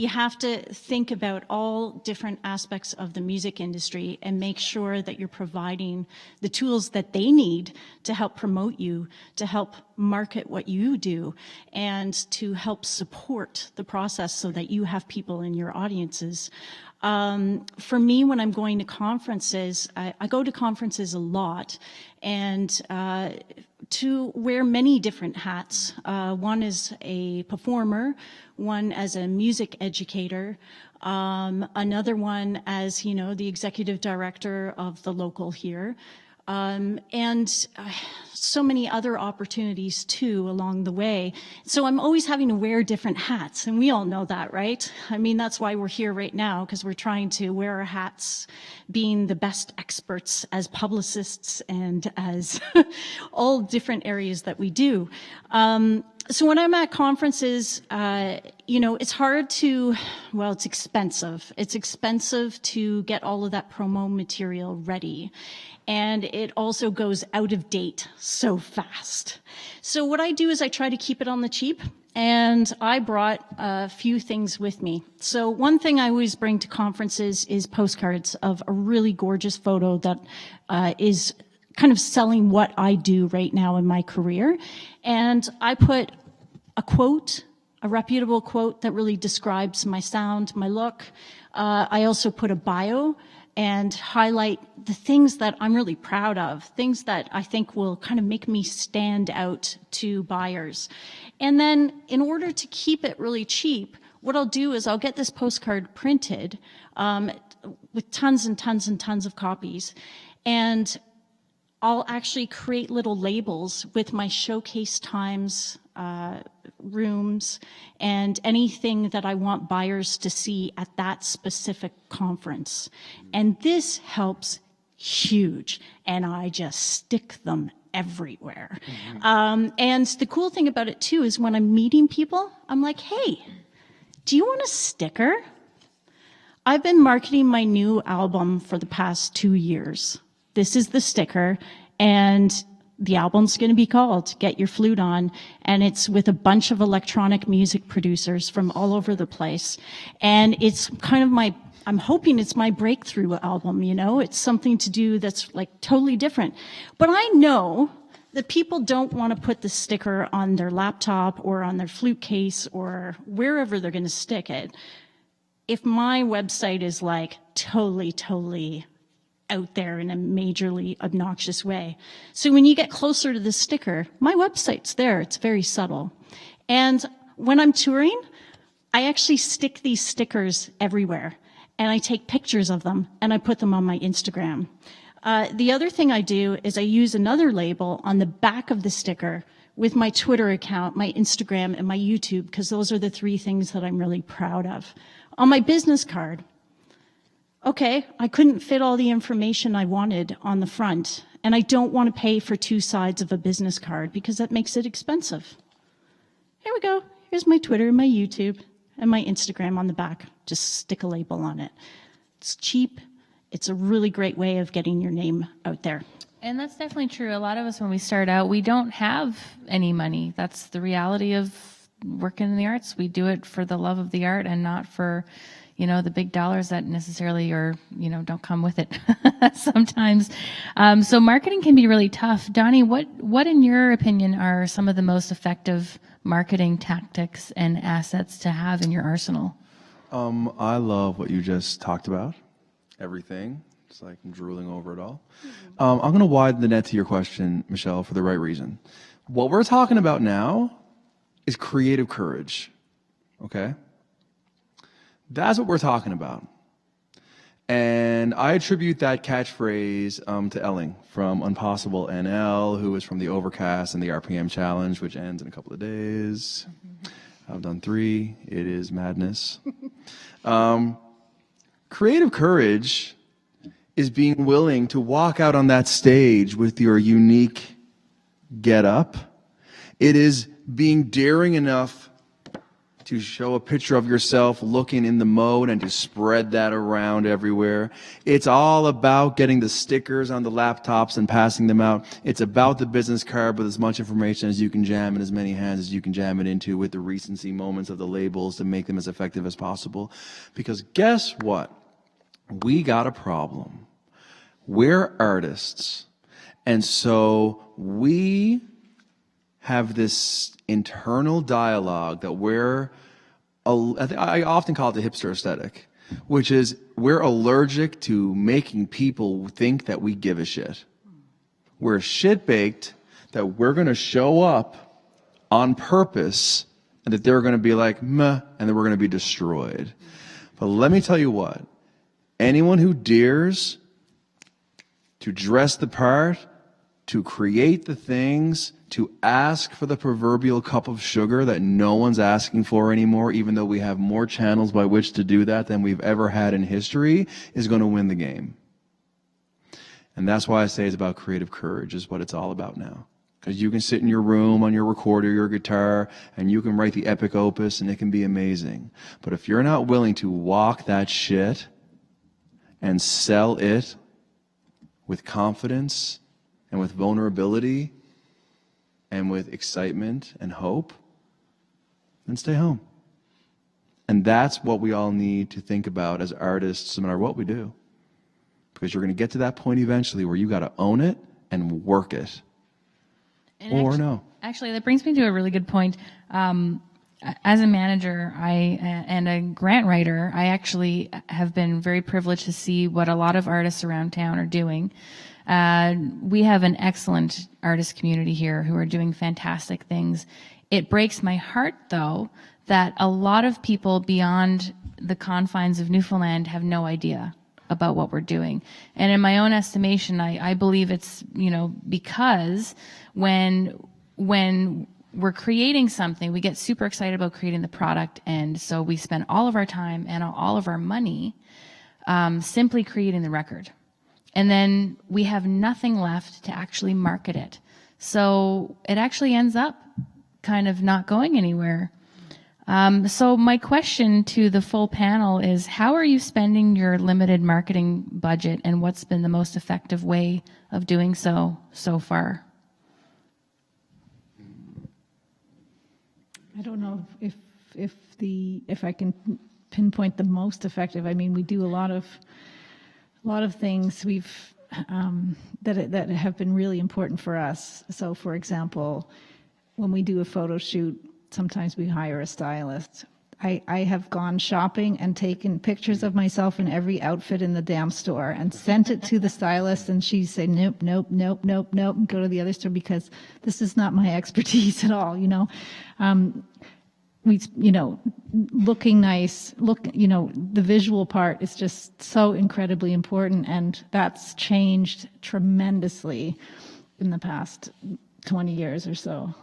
have to think about all different aspects of the music industry and make sure that you're providing the tools that they need to help promote you, to help market what you do, and to help support the process so that you have people in your audiences. For me, when I'm going to conferences, I go to conferences a lot, and to wear many different hats. One as a performer, one as a music educator, another one as, the executive director of the local here. And so many other opportunities too along the way. So I'm always having to wear different hats, and we all know that, right? I mean, that's why we're here right now, because we're trying to wear our hats, being the best experts as publicists and as all different areas that we do. So when I'm at conferences, it's hard to, it's expensive. It's expensive to get all of that promo material ready. And it also goes out of date so fast. So what I do is I try to keep it on the cheap, and I brought a few things with me. So one thing I always bring to conferences is postcards of a really gorgeous photo that is kind of selling what I do right now in my career. And I put a quote, a reputable quote that really describes my sound, my look. I also put a bio and highlight the things that I'm really proud of, things that I think will kind of make me stand out to buyers. And then in order to keep it really cheap, what I'll do is I'll get this postcard printed with tons and tons and tons of copies. And I'll actually create little labels with my showcase times, rooms, and anything that I want buyers to see at that specific conference. And this helps huge, and I just stick them everywhere. And the cool thing about it too is when I'm meeting people, I'm like, hey, do you want a sticker? I've been marketing my new album for the past 2 years. This is the sticker, and the album's going to be called Get Your Flute On, and it's with a bunch of electronic music producers from all over the place. And it's kind of I'm hoping it's my breakthrough album, It's something to do that's like totally different. But I know that people don't want to put the sticker on their laptop or on their flute case or wherever they're going to stick it. If my website is like totally out there in a majorly obnoxious way. So when you get closer to the sticker, my website's there. It's very subtle. And when I'm touring, I actually stick these stickers everywhere, and I take pictures of them and I put them on my Instagram. The other thing I do is I use another label on the back of the sticker with my Twitter account, my Instagram, and my YouTube, because those are the 3 things that I'm really proud of. On my business card, okay, I couldn't fit all the information I wanted on the front, and I don't want to pay for 2 sides of a business card because that makes it expensive. Here we go. Here's my Twitter, my YouTube, and my Instagram on the back. Just stick a label on it. It's cheap. It's a really great way of getting your name out there.
And that's definitely true. A lot of us, when we start out, we don't have any money. That's the reality of working in the arts. We do it for the love of the art and not for, the big dollars that necessarily don't come with it sometimes. So marketing can be really tough. Donnie, what in your opinion are some of the most effective marketing tactics and assets to have in your arsenal?
I love what you just talked about. Everything. It's like I'm drooling over it all. I'm going to widen the net to your question, Michelle, for the right reason. What we're talking about now is creative courage. Okay? That's what we're talking about. And I attribute that catchphrase to Elling from Impossible NL, who is from the Overcast and the RPM Challenge, which ends in a couple of days. I've done 3. It is madness. Creative courage is being willing to walk out on that stage with your unique get up. It is being daring enough to show a picture of yourself looking in the mode and to spread that around everywhere. It's all about getting the stickers on the laptops and passing them out. It's about the business card with as much information as you can jam in as many hands as you can jam it into, with the recency moments of the labels to make them as effective as possible. Because guess what? We got a problem. We're artists. And so we have this internal dialogue that I often call it the hipster aesthetic, which is we're allergic to making people think that we give a shit. We're shit-baked that we're going to show up on purpose and that they're going to be like, meh, and then we're going to be destroyed. But let me tell you what. Anyone who dares to dress the part, to create the things, to ask for the proverbial cup of sugar that no one's asking for anymore, even though we have more channels by which to do that than we've ever had in history, is going to win the game. And that's why I say it's about creative courage, is what it's all about now. Because you can sit in your room on your recorder, your guitar, and you can write the epic opus, and it can be amazing. But if you're not willing to walk that shit and sell it with confidence and with vulnerability and with excitement and hope, then stay home. And that's what we all need to think about as artists, no matter what we do. Because you're going to get to that point eventually where you got to own it and work it.
And actually, that brings me to a really good point. As a manager and a grant writer, I actually have been very privileged to see what a lot of artists around town are doing. We have an excellent artist community here who are doing fantastic things. It breaks my heart, though, that a lot of people beyond the confines of Newfoundland have no idea about what we're doing. And in my own estimation, I believe it's, because when we're creating something, we get super excited about creating the product, and so we spend all of our time and all of our money simply creating the record. And then we have nothing left to actually market it. So it actually ends up kind of not going anywhere. So my question to the full panel is, how are you spending your limited marketing budget, and what's been the most effective way of doing so far?
I don't know if I can pinpoint the most effective. I mean, we do a lot of things that have been really important for us. So, for example, when we do a photo shoot, sometimes we hire a stylist. I have gone shopping and taken pictures of myself in every outfit in the damn store and sent it to the stylist, and she'd say, nope, and go to the other store because this is not my expertise at all, looking nice, the visual part is just so incredibly important, and that's changed tremendously in the past 20 years or so.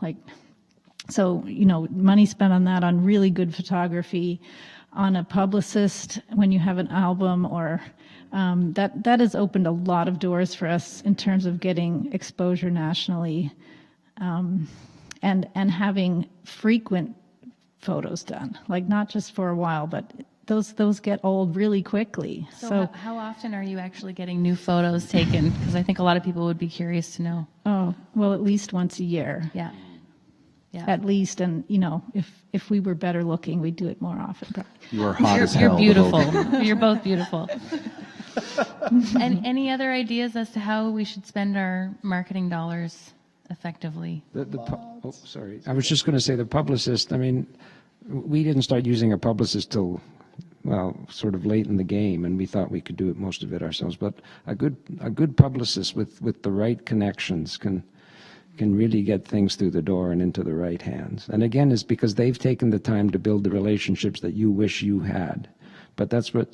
So, money spent on that, on really good photography, on a publicist when you have an album, or that has opened a lot of doors for us in terms of getting exposure nationally, and having frequent photos done, not just for a while, but those get old really quickly.
So how often are you actually getting new photos taken? Because I think a lot of people would be curious to know.
Oh, well, at least once a year.
Yeah.
At least, and if we were better looking, we'd do it more often. Probably.
You are hot as hell.
You're beautiful. You're both beautiful. And any other ideas as to how we should spend our marketing dollars effectively?
Sorry. I was just going to say the publicist, we didn't start using a publicist till, sort of late in the game, and we thought we could do most of it ourselves. But a good publicist with the right connections can really get things through the door and into the right hands. And again, it's because they've taken the time to build the relationships that you wish you had. But that's what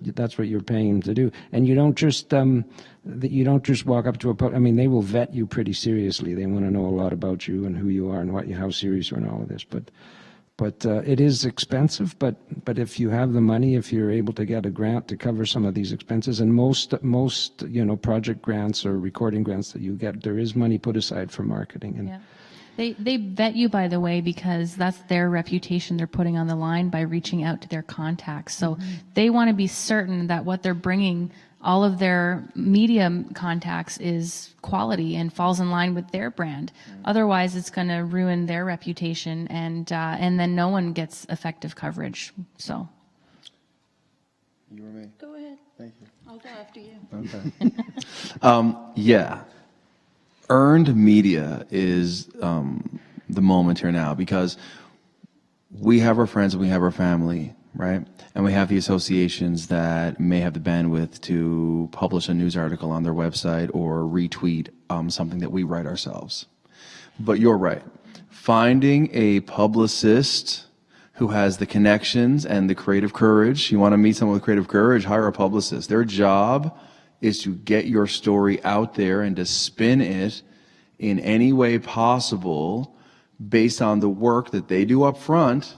you're paying them to do. And you don't just walk up to they will vet you pretty seriously. They want to know a lot about you and who you are and how serious you are and all of this. But it is expensive. But if you have the money, if you're able to get a grant to cover some of these expenses, and most project grants or recording grants that you get, there is money put aside for marketing. And
They vet you, by the way, because that's their reputation they're putting on the line by reaching out to their contacts. So they want to be certain that what they're bringing, all of their media contacts, is quality and falls in line with their brand. Otherwise, it's going to ruin their reputation, and then no one gets effective coverage. So.
You or me?
Go ahead.
Thank you.
I'll go after you.
Okay. Earned media is the moment here now, because we have our friends and we have our family, right? And we have the associations that may have the bandwidth to publish a news article on their website or retweet something that we write ourselves. But you're right. Finding a publicist who has the connections and the creative courage. You want to meet someone with creative courage, hire a publicist. Their job is to get your story out there and to spin it in any way possible based on the work that they do up front,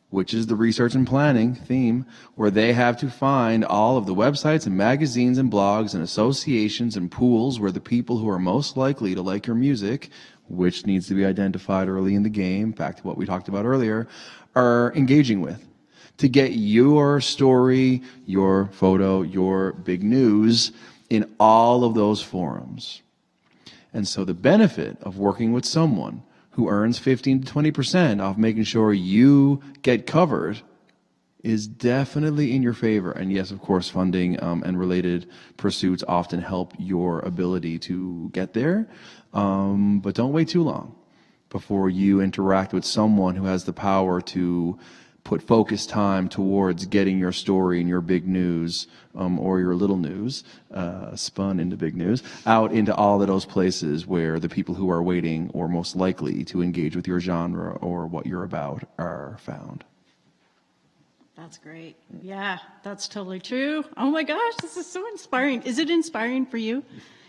which is the research and planning theme, where they have to find all of the websites and magazines and blogs and associations and pools where the people who are most likely to like your music, which needs to be identified early in the game, back to what we talked about earlier, are engaging with, to get your story, your photo, your big news in all of those forums. And so the benefit of working with someone who earns 15 to 20% off making sure you get covered is definitely in your favor. And yes, of course, funding and related pursuits often help your ability to get there. But don't wait too long before you interact with someone who has the power to put focused time towards getting your story and your big news, or your little news, spun into big news, out into all of those places where the people who are waiting or most likely to engage with your genre or what you're about are found.
That's great. Yeah, that's totally true. Oh my gosh, this is so inspiring. Is it inspiring for you?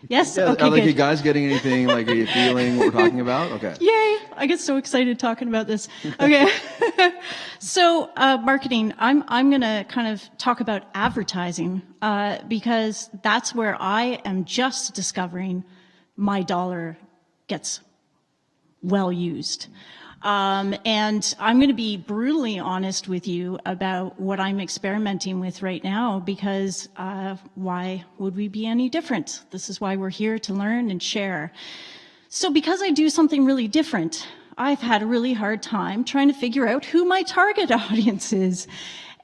Yes?
Yeah,
okay,
are
good.
you guys getting anything? Are you feeling what we're talking about? Okay.
Yay! I get so excited talking about this. Okay. So marketing, I'm going to kind of talk about advertising because that's where I am just discovering my dollar gets well used. And I'm going to be brutally honest with you about what I'm experimenting with right now, because why would we be any different? This is why we're here, to learn and share. So because I do something really different, I've had a really hard time trying to figure out who my target audience is,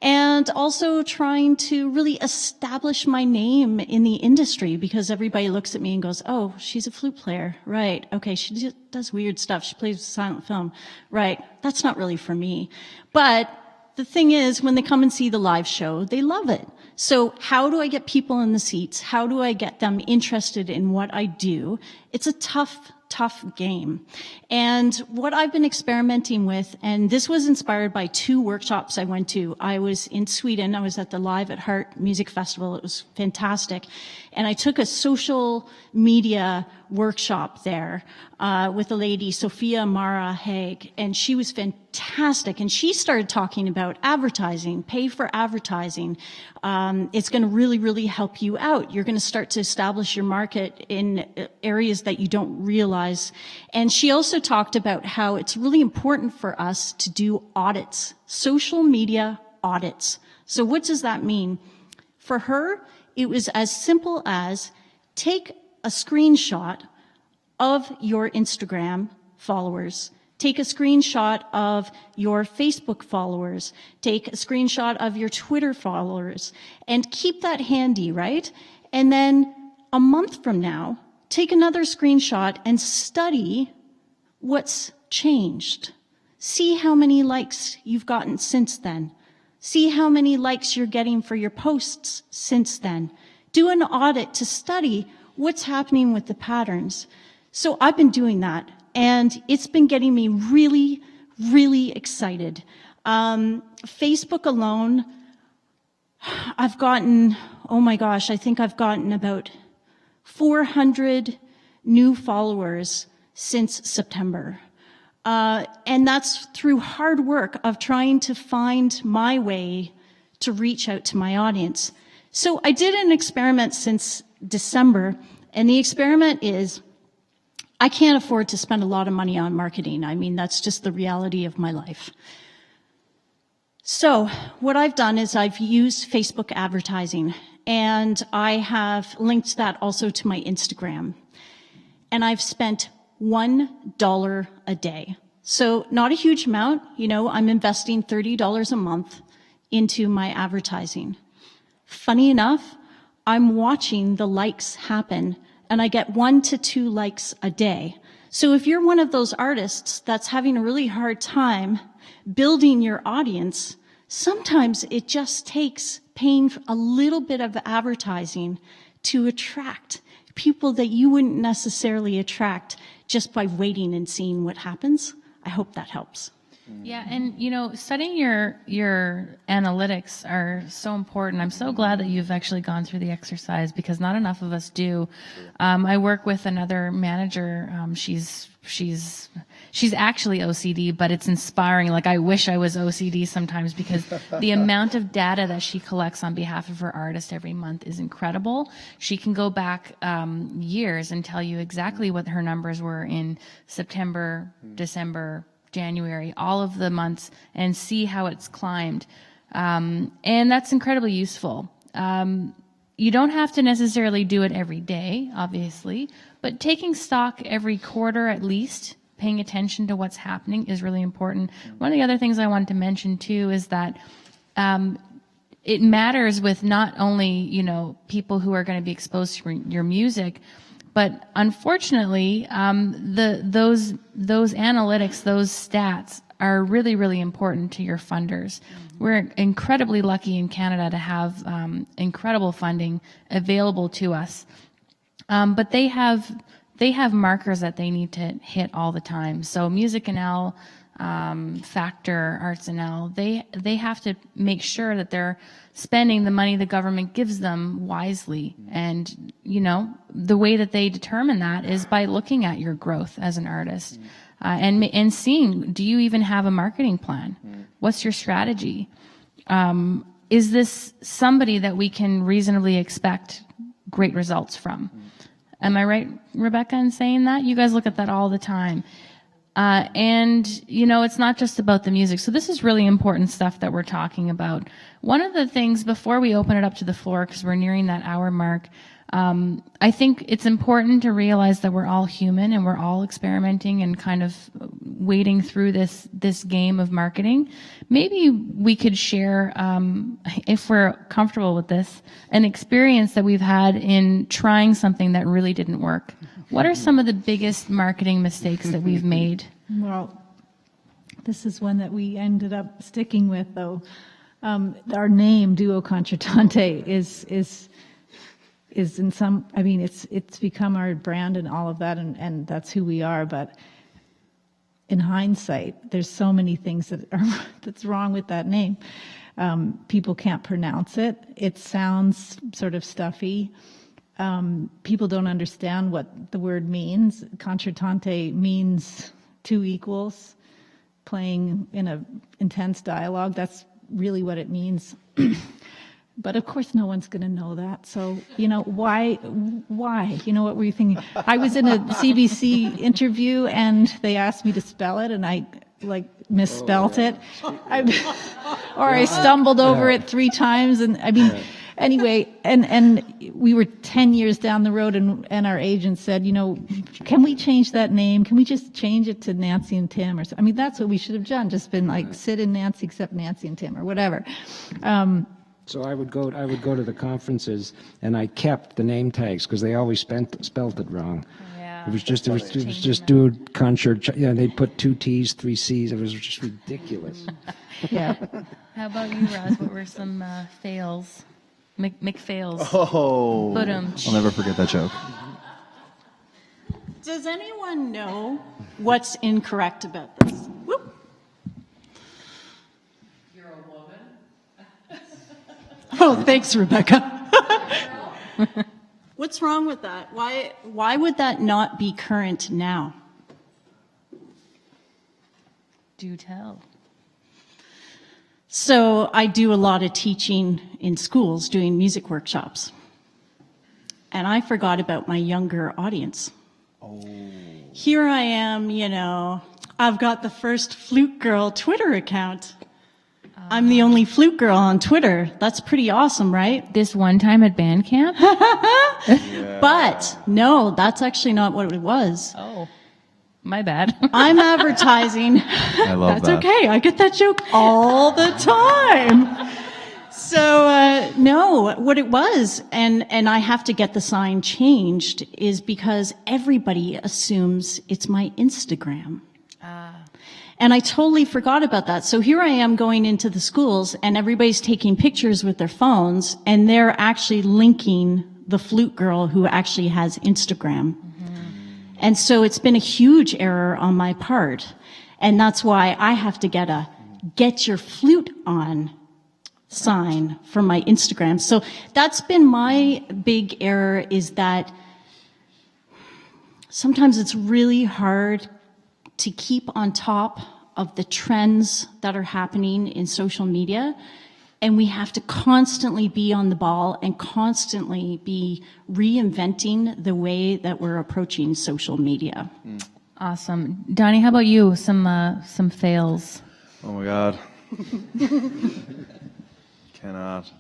and also trying to really establish my name in the industry, because everybody looks at me and goes, oh, she's a flute player. Right. Okay. She just does weird stuff. She plays silent film. Right. That's not really for me. But the thing is, when they come and see the live show, they love it. So how do I get people in the seats? How do I get them interested in what I do? It's a tough tough game. And what I've been experimenting with, and this was inspired by 2 workshops I went to. I was in Sweden. I was at the Live at Heart Music Festival. It was fantastic. And I took a social media workshop there with a lady, Sophia Mara Haig, and she was fantastic. And she started talking about advertising, pay for advertising. It's going to really, really help you out. You're going to start to establish your market in areas that you don't realize. And she also talked about how it's really important for us to do audits, social media audits. So what does that mean? For her, it was as simple as take a screenshot of your Instagram followers, take a screenshot of your Facebook followers, take a screenshot of your Twitter followers, and keep that handy, right? And then a month from now, take another screenshot and study what's changed. See how many likes you've gotten since then. See how many likes you're getting for your posts since then. Do an audit to study what's happening with the patterns. So I've been doing that, and it's been getting me really, really excited. Facebook alone, I've gotten, oh my gosh, I think I've gotten about 400 new followers since September. And that's through hard work of trying to find my way to reach out to my audience. So I did an experiment since December, and the experiment is I can't afford to spend a lot of money on marketing. I mean, that's just the reality of my life. So what I've done is I've used Facebook advertising, and I have linked that also to my Instagram. And I've spent $1 a day. So not a huge amount. You know, I'm investing $30 a month into my advertising. Funny enough, I'm watching the likes happen, and I get 1 to 2 likes a day. So if you're one of those artists that's having a really hard time building your audience, sometimes it just takes paying a little bit of advertising to attract people that you wouldn't necessarily attract just by waiting and seeing what happens. I hope that helps.
Yeah, and you know, studying your analytics are so important. I'm so glad that you've actually gone through the exercise, because not enough of us do. I work with another manager. She's actually OCD, but it's inspiring. Like, I wish I was OCD sometimes, because the amount of data that she collects on behalf of her artist every month is incredible. She can go back years and tell you exactly what her numbers were in September, December, January, all of the months, and see how it's climbed. And that's incredibly useful. You don't have to necessarily do it every day, obviously, but taking stock every quarter at least, paying attention to what's happening, is really important. One of the other things I wanted to mention too is that it matters with not only, you know, people who are going to be exposed to your music, but unfortunately, those analytics, those stats are really, really important to your funders. We're incredibly lucky in Canada to have incredible funding available to us, but they have markers that they need to hit all the time. So Music NL, Factor, Arts NL, they have to make sure that they're spending the money the government gives them wisely. And, you know, the way that they determine that is by looking at your growth as an artist, and seeing, do you even have a marketing plan? What's your strategy? Is this somebody that we can reasonably expect great results from? Am I right, Rebecca, in saying that? You guys look at that all the time. And, you know, it's not just about the music. So this is really important stuff that we're talking about. One of the things, before we open it up to the floor, because we're nearing that hour mark, I think it's important to realize that we're all human and we're all experimenting and kind of wading through this game of marketing. Maybe we could share, if we're comfortable with this, an experience that we've had in trying something that really didn't work. What are some of the biggest marketing mistakes that we've made?
Well, this is one that we ended up sticking with, though. Our name, Duo Concertante, is is in some, I mean, it's become our brand and all of that, and that's who we are. But in hindsight, there's so many things that's wrong with that name. People can't pronounce it. It sounds sort of stuffy. People don't understand what the word means. Concertante means two equals, playing in a intense dialogue. That's really what it means. But of course, no one's going to know that. So, why? What were you thinking? I was in a CBC interview and they asked me to spell it and I misspelt it. I stumbled over it 3 times. And I mean, anyway, and we were 10 years down the road and our agent said, can we change that name? Can we just change it to Nancy and Tim? Or I mean, that's what we should have done. Just been like Sid and Nancy except Nancy and Tim or whatever.
So I would go to the conferences and I kept the name tags because they always spelled it wrong.
Yeah.
It was just dude concert. Yeah, they'd put 2 T's, 3 C's. It was just ridiculous.
Yeah.
How about you, Roz? What were some fails? MacPhails.
Oh,
But,
I'll never forget that joke.
Does anyone know what's incorrect about this? Whoop. Oh, thanks, Rebecca. What's wrong with that? Why would that not be current now?
Do tell.
So I do a lot of teaching in schools, doing music workshops. And I forgot about my younger audience. Here I am, I've got the first Flute Girl Twitter account. I'm the only flute girl on Twitter. That's pretty awesome, right?
This one time at band camp?
But no, that's actually not what it was.
Oh, my bad.
I'm advertising.
I love
That's
that.
okay. I get that joke all the time. So no, what it was, and I have to get the sign changed, is because everybody assumes it's my Instagram. And I totally forgot about that. So here I am going into the schools and everybody's taking pictures with their phones and they're actually linking the flute girl who actually has Instagram. And so it's been a huge error on my part. And that's why I have to get a "Get Your Flute On" sign for my Instagram. So that's been my big error, is that sometimes it's really hard to keep on top of the trends that are happening in social media. And we have to constantly be on the ball and constantly be reinventing the way that we're approaching social media.
Awesome. Donnie, how about you? Some fails.
Oh my God. Cannot.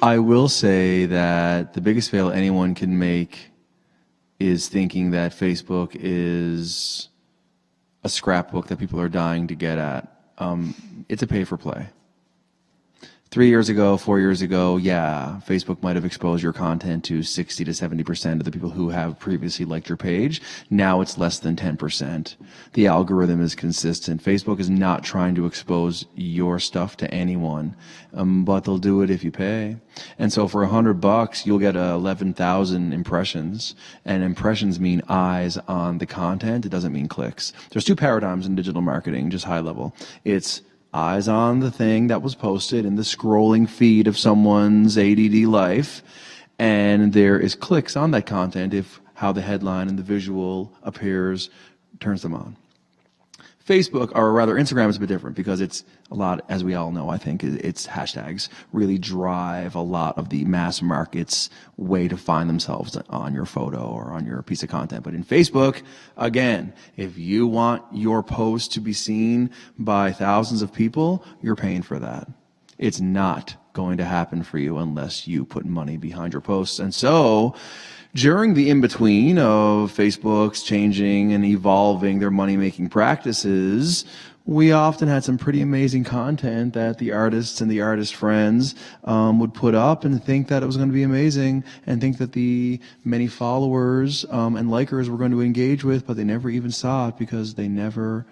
I will say that the biggest fail anyone can make is thinking that Facebook is a scrapbook that people are dying to get at. It's a pay for play. 3 years ago, 4 years ago, yeah, Facebook might have exposed your content to 60 to 70% of the people who have previously liked your page. Now it's less than 10%. The algorithm is consistent. Facebook is not trying to expose your stuff to anyone, but they'll do it if you pay. And so for $100, you'll get 11,000 impressions, and impressions mean eyes on the content. It doesn't mean clicks. There's 2 paradigms in digital marketing, just high level. It's eyes on the thing that was posted in the scrolling feed of someone's ADD life, and there is clicks on that content if how the headline and the visual appears turns them on. Facebook, or rather Instagram, is a bit different because it's a lot, as we all know, I think, it's hashtags really drive a lot of the mass market's way to find themselves on your photo or on your piece of content. But in Facebook, again, if you want your post to be seen by thousands of people, you're paying for that. It's not going to happen for you unless you put money behind your posts. And so, during the in-between of Facebook's changing and evolving their money-making practices, we often had some pretty amazing content that the artists and the artist friends would put up and think that it was going to be amazing and think that the many followers and likers were going to engage with, but they never even saw it because they never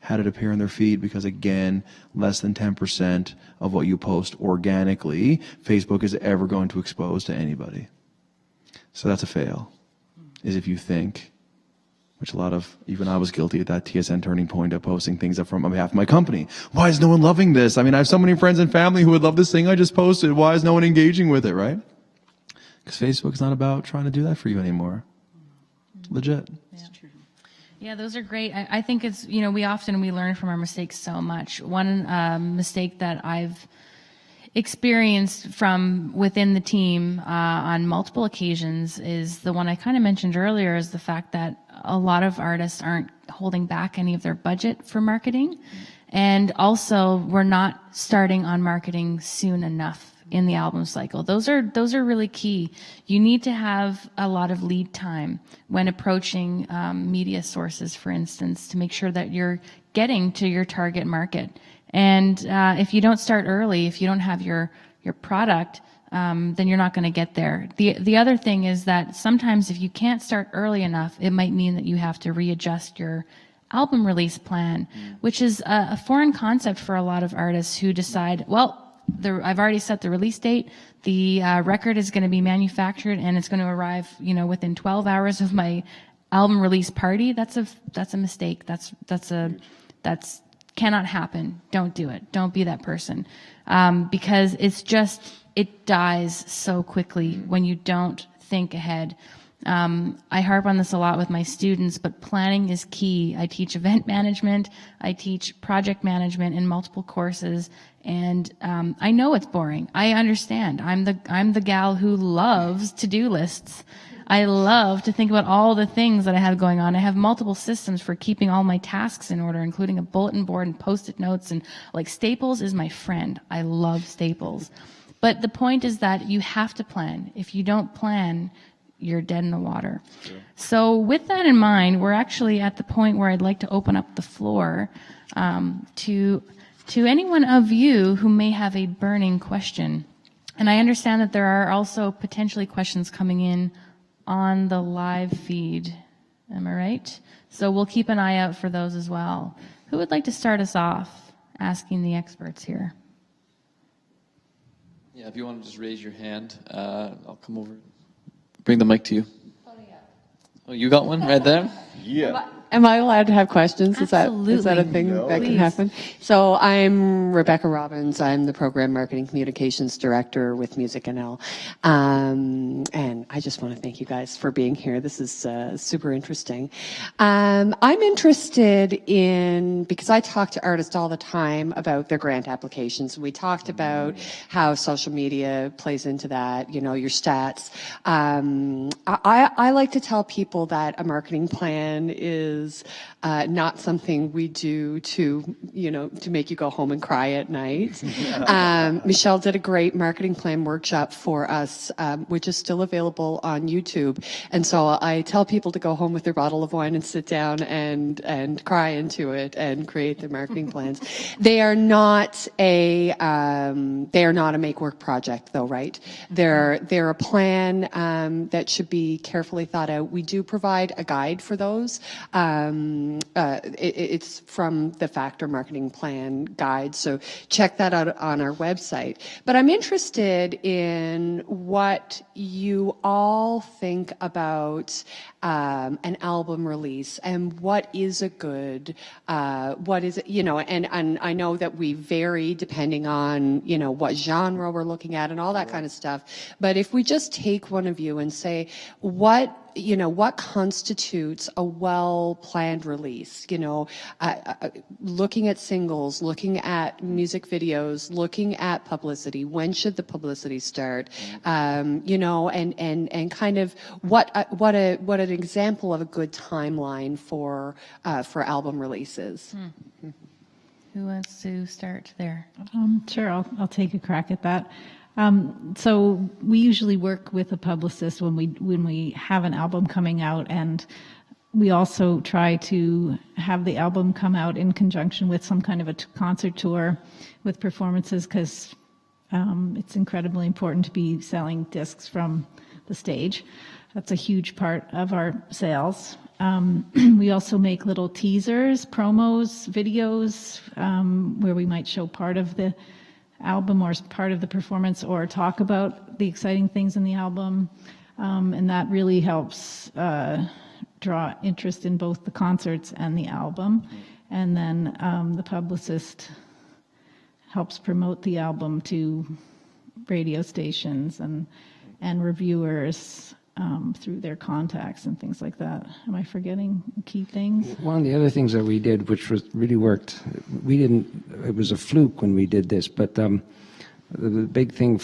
had it appear in their feed because, again, less than 10% of what you post organically, Facebook is ever going to expose to anybody. So that's a fail, is if you think, which a lot of, even I was guilty at that TSN turning point of posting things up from on behalf of my company. Why is no one loving this? I mean, I have so many friends and family who would love this thing I just posted. Why is no one engaging with it, right? Because Facebook's not about trying to do that for you anymore. Legit.
Yeah, those are great. I think it's, you know, we learn from our mistakes so much. One mistake that I've experienced from within the team on multiple occasions is the one I kind of mentioned earlier, is the fact that a lot of artists aren't holding back any of their budget for marketing. And also, we're not starting on marketing soon enough in the album cycle. Those are really key. You need to have a lot of lead time when approaching media sources, for instance, to make sure that you're getting to your target market. And if you don't start early, if you don't have your product, then you're not going to get there. The other thing is that sometimes if you can't start early enough, it might mean that you have to readjust your album release plan, which is a foreign concept for a lot of artists who decide, well, I've already set the release date. The record is going to be manufactured and it's going to arrive, you know, within 12 hours of my album release party. That's a mistake. That's cannot happen. Don't do it. Don't be that person, because it dies so quickly when you don't think ahead. I harp on this a lot with my students, but planning is key. I teach event management. I teach project management in multiple courses. And I know it's boring. I understand. I'm the gal who loves to-do lists. I love to think about all the things that I have going on. I have multiple systems for keeping all my tasks in order, including a bulletin board and Post-it notes. And like Staples is my friend. I love Staples. But the point is that you have to plan. If you don't plan, you're dead in the water. Sure. So with that in mind, we're actually at the point where I'd like to open up the floor to anyone of you who may have a burning question. And I understand that there are also potentially questions coming in on the live feed. Am I right? So we'll keep an eye out for those as well. Who would like to start us off asking the experts here?
Yeah, if you want to just raise your hand, I'll come over. Bring the mic to you. Oh, you got one right there?
Yeah.
Am I allowed to have questions? Is that a thing that
Please.
can happen? So I'm Rebecca Robbins. I'm the Program Marketing Communications Director with Music NL. And I just want to thank you guys for being here. This is super interesting. I'm interested in, because I talk to artists all the time about their grant applications. We talked about how social media plays into that, you know, your stats. I like to tell people that a marketing plan is not something we do to make you go home and cry at night. Michelle did a great marketing plan workshop for us, which is still available on YouTube. And so I tell people to go home with their bottle of wine and sit down and cry into it and create their marketing plans. They are not a make work project though, right? They're a plan that should be carefully thought out. We do provide a guide for those. It's from the Factor Marketing Plan Guide, so check that out on our website. But I'm interested in what you all think about an album release and what is a good, what is it, and I know that we vary depending on, what genre we're looking at and all that kind of stuff. But if we just take one of you and say, what constitutes a well-planned release? Looking at singles, looking at music videos, looking at publicity. When should the publicity start? And kind of what an example of a good timeline for album releases.
Who wants to start there?
Sure, I'll take a crack at that. So we usually work with a publicist when we have an album coming out, and we also try to have the album come out in conjunction with some kind of a concert tour with performances, because it's incredibly important to be selling discs from the stage. That's a huge part of our sales. We also make little teasers, promos, videos, where we might show part of the album or part of the performance or talk about the exciting things in the album. And that really helps draw interest in both the concerts and the album. And then the publicist helps promote the album to radio stations and reviewers through their contacts and things like that. Am I forgetting key things?
One of the other things that we did, which really worked, it was a fluke when we did this, but the big thing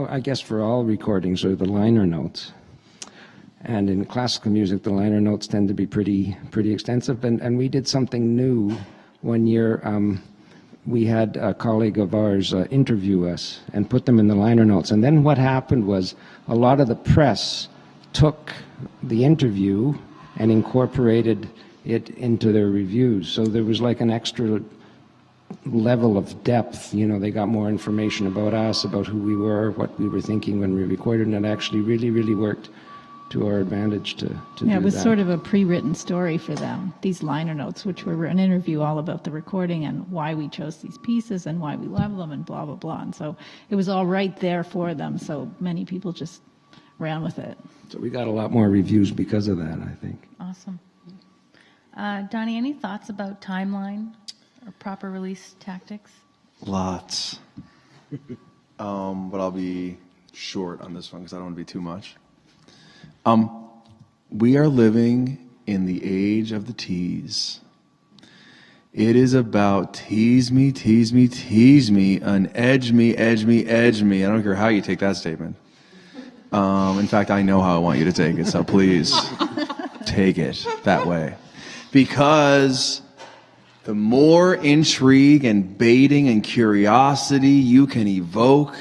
I guess for all recordings are the liner notes. And in classical music, the liner notes tend to be pretty extensive. And we did something new one year. We had a colleague of ours interview us and put them in the liner notes. And then what happened was a lot of the press took the interview and incorporated it into their reviews. So there was like an extra level of depth. They got more information about us, about who we were, what we were thinking when we recorded, and it actually really, really worked to our advantage to do that.
It was sort of a pre-written story for them, these liner notes, which were an interview all about the recording and why we chose these pieces and why we love them and blah, blah, blah. And so it was all right there for them, so many people just ran with it.
So we got a lot more reviews because of that, I think.
Awesome. Donnie, any thoughts about timeline or proper release tactics?
Lots. But I'll be short on this one because I don't want to be too much. We are living in the age of the tease. It is about tease me, tease me, tease me, and edge me, edge me, edge me. I don't care how you take that statement. In fact, I know how I want you to take it, so please take it that way. Because the more intrigue and baiting and curiosity you can evoke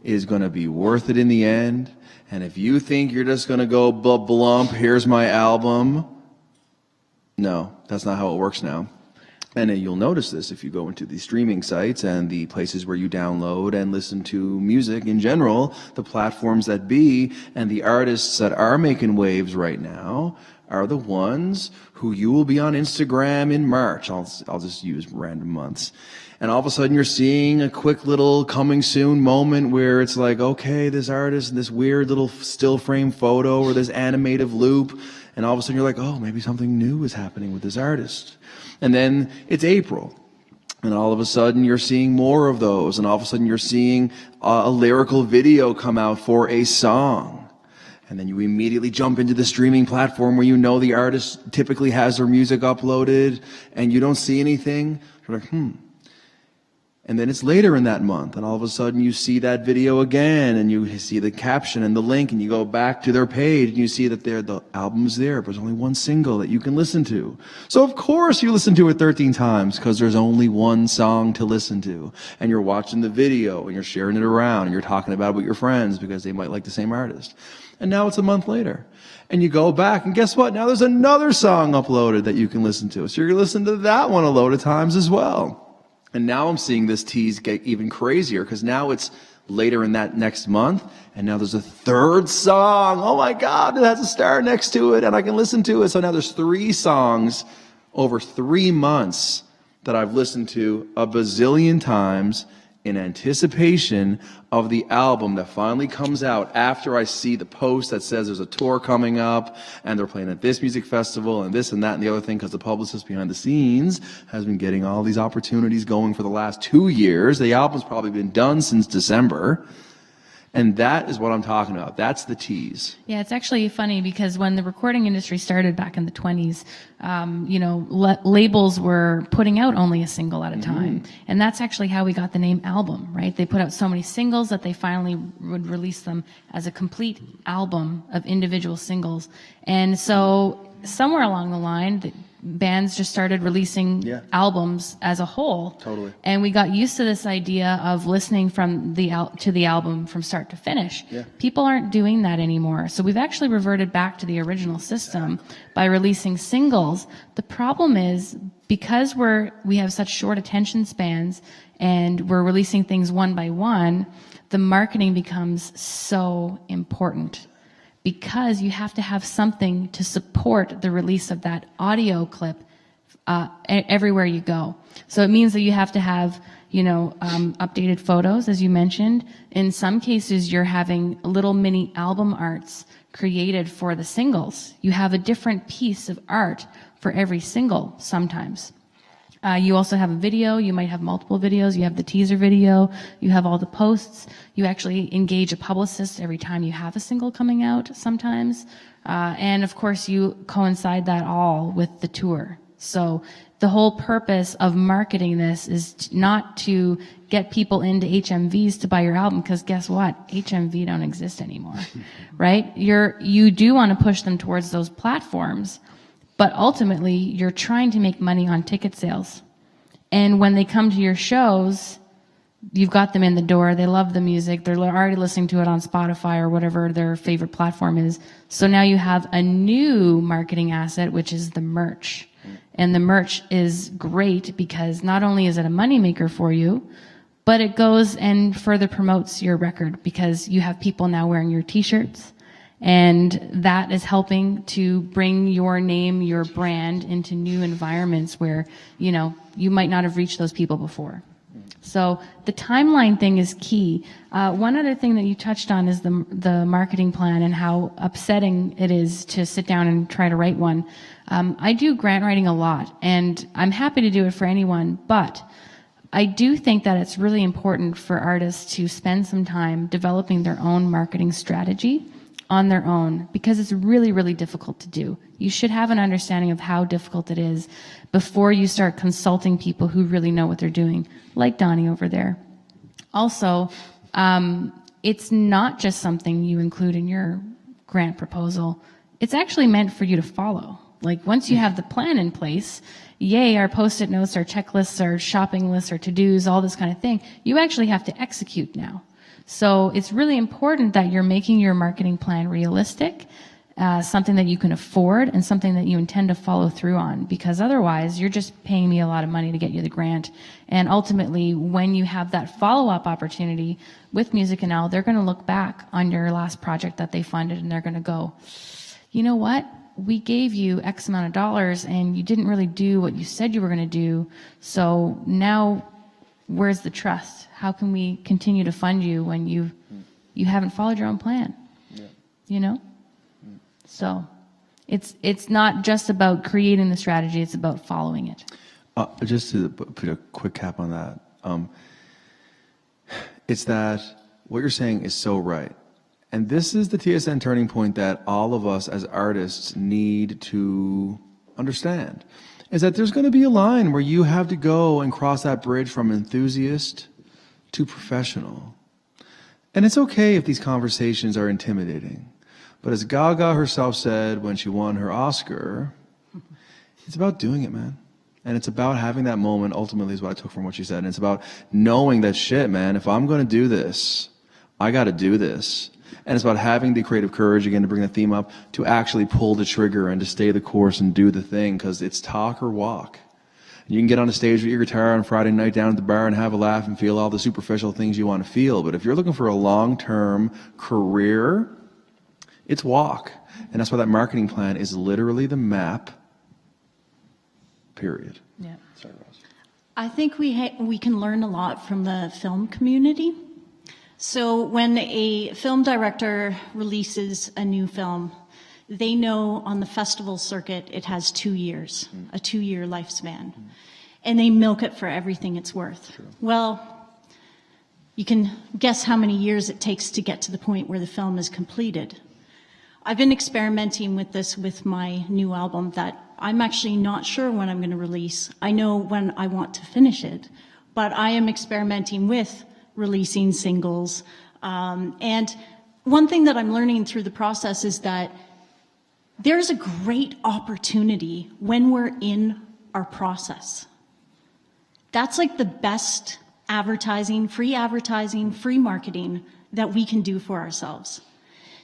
is going to be worth it in the end. And if you think you're just going to go blump, here's my album, no, that's not how it works now. And you'll notice this if you go into the streaming sites and the places where you download and listen to music in general, the platforms that be, and the artists that are making waves right now are the ones who you will be on Instagram in March. I'll just use random months. And all of a sudden you're seeing a quick little coming soon moment where it's like, okay, this artist, this weird little still frame photo or this animative loop. And all of a sudden you're like, oh, maybe something new is happening with this artist. And then it's April. And all of a sudden you're seeing more of those. And all of a sudden you're seeing a lyrical video come out for a song. And then you immediately jump into the streaming platform where you know the artist typically has their music uploaded and you don't see anything. You're like, And then it's later in that month, and all of a sudden you see that video again, and you see the caption and the link, and you go back to their page, and you see that the album's there, but there's only one single that you can listen to. So of course you listen to it 13 times, because there's only one song to listen to. And you're watching the video, and you're sharing it around, and you're talking about it with your friends, because they might like the same artist. And now it's a month later. And you go back, and guess what? Now there's another song uploaded that you can listen to. So you're going to listen to that one a load of times as well. And now I'm seeing this tease get even crazier because now it's later in that next month, and now there's a third song. Oh my God, it has a star next to it, and I can listen to it. So now there's 3 songs over 3 months that I've listened to a bazillion times in anticipation of the album that finally comes out after I see the post that says there's a tour coming up and they're playing at this music festival and this and that and the other thing, because the publicist behind the scenes has been getting all these opportunities going for the last 2 years. The album's probably been done since December. And that is what I'm talking about. That's the tease.
Yeah, it's actually funny because when the recording industry started back in the 20s, labels were putting out only a single at a time. And that's actually how we got the name album, right? They put out so many singles that they finally would release them as a complete album of individual singles. And so somewhere along the line, the bands just started releasing albums as a whole.
Totally.
And we got used to this idea of listening from the album from start to finish.
Yeah.
People aren't doing that anymore. So we've actually reverted back to the original system by releasing singles. The problem is because we have such short attention spans and we're releasing things one by one, the marketing becomes so important. because you have to have something to support the release of that audio clip everywhere you go. So it means that you have to have, updated photos, as you mentioned. In some cases, you're having little mini album arts created for the singles. You have a different piece of art for every single sometimes. You also have a video. You might have multiple videos. You have the teaser video. You have all the posts. You actually engage a publicist every time you have a single coming out sometimes. And of course, you coincide that all with the tour. So the whole purpose of marketing this is not to get people into HMVs to buy your album, because guess what? HMV don't exist anymore, right? You do want to push them towards those platforms, but ultimately you're trying to make money on ticket sales. And when they come to your shows, you've got them in the door. They love the music. They're already listening to it on Spotify or whatever their favorite platform is. So now you have a new marketing asset, which is the merch. And the merch is great because not only is it a moneymaker for you, but it goes and further promotes your record because you have people now wearing your t-shirts, and that is helping to bring your name, your brand into new environments where, you might not have reached those people before. So the timeline thing is key. One other thing that you touched on is the marketing plan and how upsetting it is to sit down and try to write one. I do grant writing a lot, and I'm happy to do it for anyone, but I do think that it's really important for artists to spend some time developing their own marketing strategy on their own, because it's really, really difficult to do. You should have an understanding of how difficult it is before you start consulting people who really know what they're doing, like Donnie over there. Also, it's not just something you include in your grant proposal. It's actually meant for you to follow. Like, once you have the plan in place, yay, our post-it notes, our checklists, our shopping lists, our to-dos, all this kind of thing, you actually have to execute now. So it's really important that you're making your marketing plan realistic, something that you can afford, and something that you intend to follow through on, because otherwise you're just paying me a lot of money to get you the grant. And ultimately, when you have that follow-up opportunity with Music NL, they're going to look back on your last project that they funded, and they're going to go, you know what? We gave you X amount of dollars and you didn't really do what you said you were going to do. So now where's the trust? How can we continue to fund you when you haven't followed your own plan? Yeah. So it's not just about creating the strategy, it's about following it.
Just to put a quick cap on that, it's that what you're saying is so right. And this is the TSN turning point that all of us as artists need to understand, is that there's going to be a line where you have to go and cross that bridge from enthusiast to professional. And it's okay if these conversations are intimidating. But as Gaga herself said when she won her Oscar, it's about doing it, man. And it's about having that moment, ultimately, is what I took from what she said. And it's about knowing that, shit, man, if I'm going to do this, I got to do this. And it's about having the creative courage, again, to bring the theme up, to actually pull the trigger and to stay the course and do the thing, because it's talk or walk. You can get on a stage with your guitar on Friday night down at the bar and have a laugh and feel all the superficial things you want to feel. But if you're looking for a long-term career, it's walk. And that's why that marketing plan is literally the map, period.
Yeah.
Sorry, Roz.
I think we can learn a lot from the film community. So when a film director releases a new film, they know on the festival circuit it has 2 years, a 2-year lifespan, and they milk it for everything it's worth. True. Well, you can guess how many years it takes to get to the point where the film is completed. I've been experimenting with this with my new album that I'm actually not sure when I'm going to release. I know when I want to finish it, but I am experimenting with releasing singles. And one thing that I'm learning through the process is that there's a great opportunity when we're in our process. That's like the best advertising, free marketing that we can do for ourselves.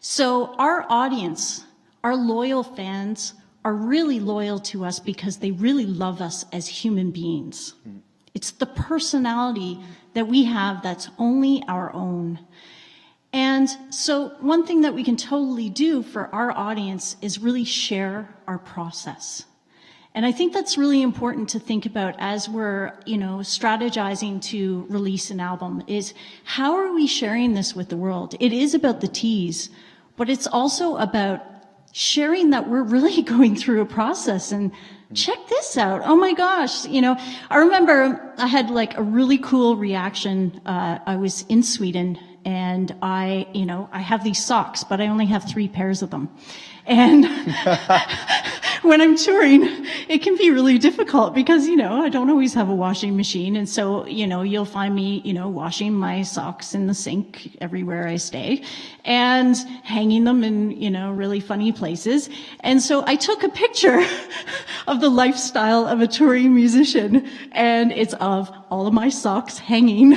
So our audience, our loyal fans, are really loyal to us because they really love us as human beings. It's the personality that we have that's only our own. And so one thing that we can totally do for our audience is really share our process. And I think that's really important to think about as we're, strategizing to release an album is how are we sharing this with the world? It is about the tease, but it's also about sharing that we're really going through a process and check this out. Oh my gosh. I remember I had like a really cool reaction. I was in Sweden and I have these socks, but I only have 3 pairs of them. And when I'm touring, it can be really difficult because, I don't always have a washing machine. And so, you'll find me, washing my socks in the sink everywhere I stay and hanging them in, really funny places. And so I took a picture of the lifestyle of a touring musician, and it's of all of my socks hanging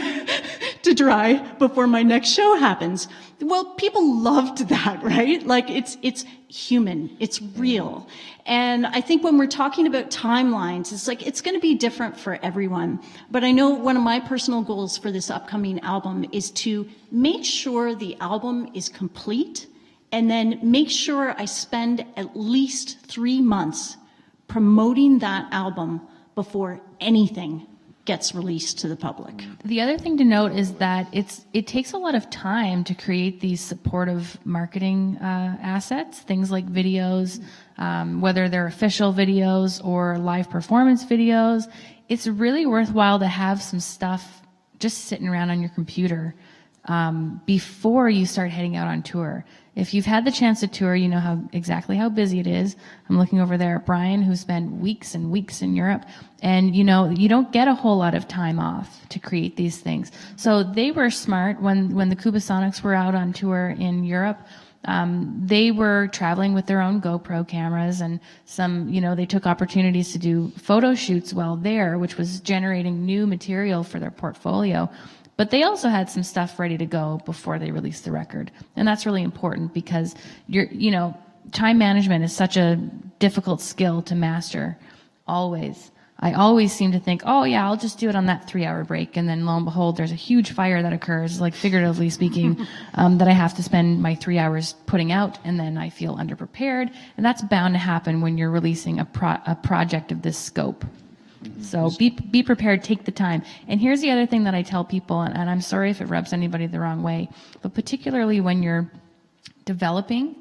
to dry before my next show happens. Well, people loved that, right? Like it's human, it's real. And I think when we're talking about timelines, it's like, it's going to be different for everyone. But I know one of my personal goals for this upcoming album is to make sure the album is complete and then make sure I spend at least 3 months promoting that album before anything gets released to the public.
The other thing to note is that it takes a lot of time to create these supportive marketing assets, things like videos, whether they're official videos or live performance videos. It's really worthwhile to have some stuff just sitting around on your computer before you start heading out on tour. If you've had the chance to tour, you know exactly how busy it is. I'm looking over there at Brian, who spent weeks and weeks in Europe, and you don't get a whole lot of time off to create these things. So they were smart when the Kubasonics were out on tour in Europe. They were traveling with their own GoPro cameras, and they took opportunities to do photo shoots while there, which was generating new material for their portfolio. But they also had some stuff ready to go before they released the record. And that's really important because time management is such a difficult skill to master. Always. I always seem to think, oh yeah, I'll just do it on that 3-hour break. And then lo and behold, there's a huge fire that occurs, like figuratively speaking, that I have to spend my 3 hours putting out. And then I feel underprepared. And that's bound to happen when you're releasing a project of this scope. So be prepared, take the time. And here's the other thing that I tell people, and I'm sorry if it rubs anybody the wrong way, but particularly when you're developing,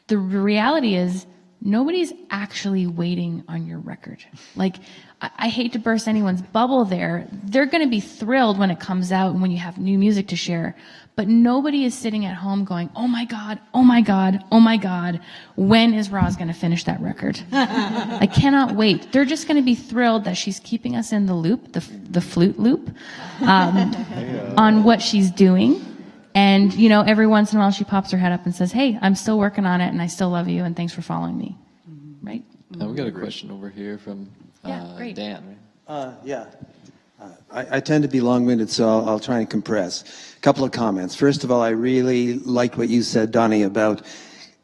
the reality is nobody's actually waiting on your record. Like, I hate to burst anyone's bubble there. They're going to be thrilled when it comes out and when you have new music to share. But nobody is sitting at home going, oh my God, oh my God, oh my God, when is Roz going to finish that record? I cannot wait. They're just going to be thrilled that she's keeping us in the loop, the flute loop, on what she's doing. And, every once in a while she pops her head up and says, hey, I'm still working on it and I still love you and thanks for following me. Right?
Now we got a question over here from
great.
Dan, right?
Yeah. I tend to be long-winded, so I'll try and compress. A couple of comments. First of all, I really liked what you said, Donnie, about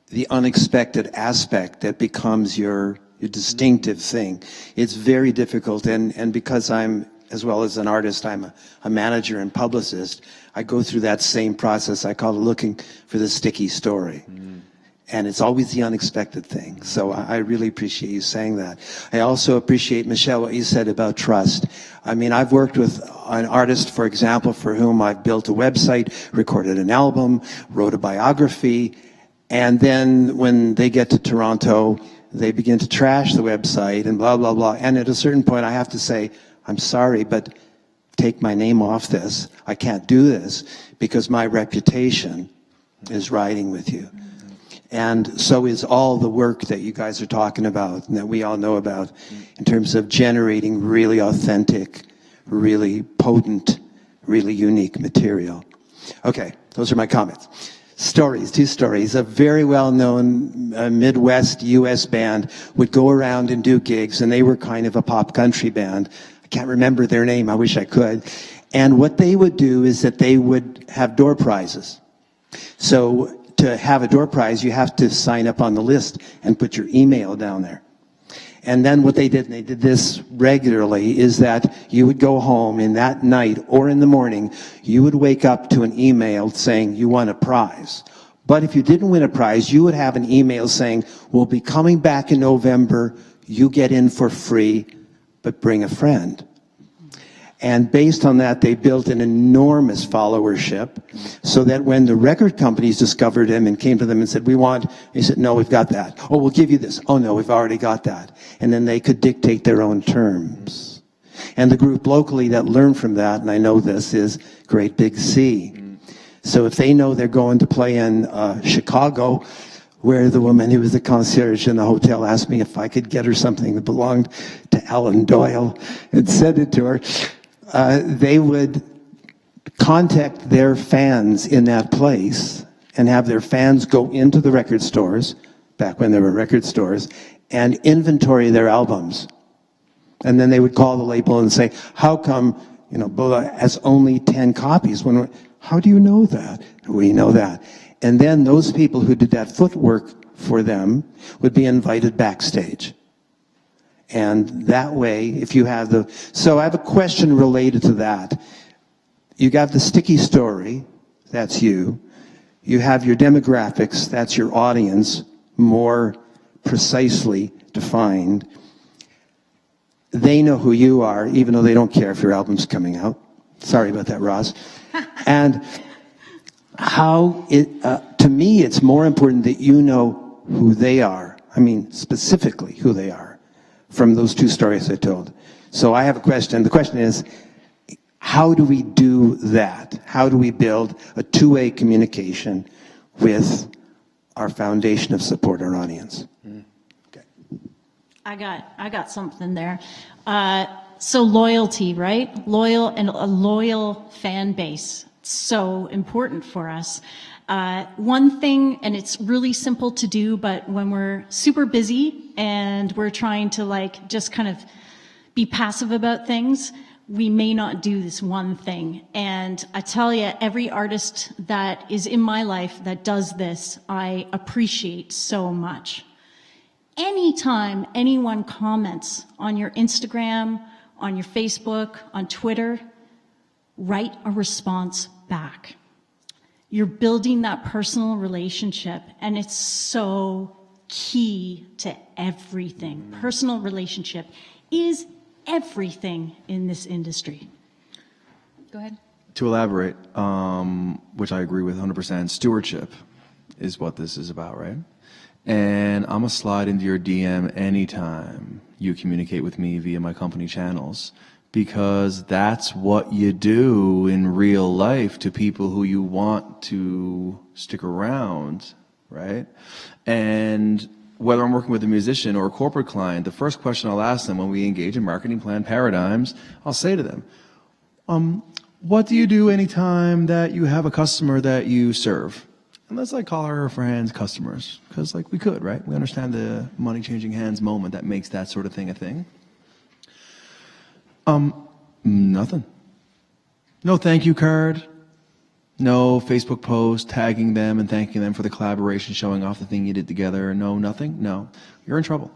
the unexpected aspect that becomes your distinctive thing. It's very difficult, and because I'm, as well as an artist, I'm a manager and publicist, I go through that same process. I call it looking for the sticky story. And it's always the unexpected thing. So I really appreciate you saying that. I also appreciate, Michelle, what you said about trust. I mean, I've worked with an artist, for example, for whom I've built a website, recorded an album, wrote a biography, and then when they get to Toronto, they begin to trash the website and blah, blah, blah. And at a certain point, I have to say, I'm sorry, but take my name off this. I can't do this because my reputation is riding with you. And so is all the work that you guys are talking about and that we all know about in terms of generating really authentic, really potent, really unique material. Okay, those are my comments. Stories, 2 stories. A very well-known Midwest U.S. band would go around and do gigs, and they were kind of a pop country band. I can't remember their name. I wish I could. And what they would do is that they would have door prizes. So to have a door prize, you have to sign up on the list and put your email down there. And then what they did, and they did this regularly, is that you would go home in that night or in the morning, you would wake up to an email saying you won a prize. But if you didn't win a prize, you would have an email saying, we'll be coming back in November, you get in for free, but bring a friend. And based on that, they built an enormous followership so that when the record companies discovered him and came to them and said, he said, no, we've got that. Oh, we'll give you this. Oh, no, we've already got that. And then they could dictate their own terms. And the group locally that learned from that, and I know this, is Great Big Sea. So if they know they're going to play in Chicago, where the woman who was the concierge in the hotel asked me if I could get her something that belonged to Alan Doyle and send it to her, they would contact their fans in that place and have their fans go into the record stores, back when there were record stores, and inventory their albums. And then they would call the label and say, how come, Bulla has only 10 copies? How do you know that? We know that. And then those people who did that footwork for them would be invited backstage. And that way, if you have so I have a question related to that. You got the sticky story, that's you. You have your demographics, that's your audience, more precisely defined. They know who you are, even though they don't care if your album's coming out. Sorry about that, Roz. And to me, it's more important that you know who they are. I mean, specifically who they are, from those two stories I told. So I have a question. The question is, how do we do that? How do we build a two-way communication with our foundation of support, our audience? Okay.
I got something there. So loyalty, right? A loyal fan base. So important for us. One thing, and it's really simple to do, but when we're super busy and we're trying to just kind of be passive about things, we may not do this one thing. And I tell you, every artist that is in my life that does this, I appreciate so much. Anytime anyone comments on your Instagram, on your Facebook, on Twitter, write a response back. You're building that personal relationship, and it's so key to everything. Personal relationship is everything in this industry.
Go ahead.
To elaborate, which I agree with 100%, stewardship is what this is about, right? And I'm gonna slide into your DM anytime you communicate with me via my company channels, because that's what you do in real life to people who you want to stick around, right? And whether I'm working with a musician or a corporate client, the first question I'll ask them when we engage in marketing plan paradigms, I'll say to them, what do you do anytime that you have a customer that you serve? And let's call our friends customers, because we could, right? We understand the money changing hands moment that makes that sort of thing a thing. Nothing. No thank you card. No Facebook post tagging them and thanking them for the collaboration, showing off the thing you did together. No, nothing. No, you're in trouble.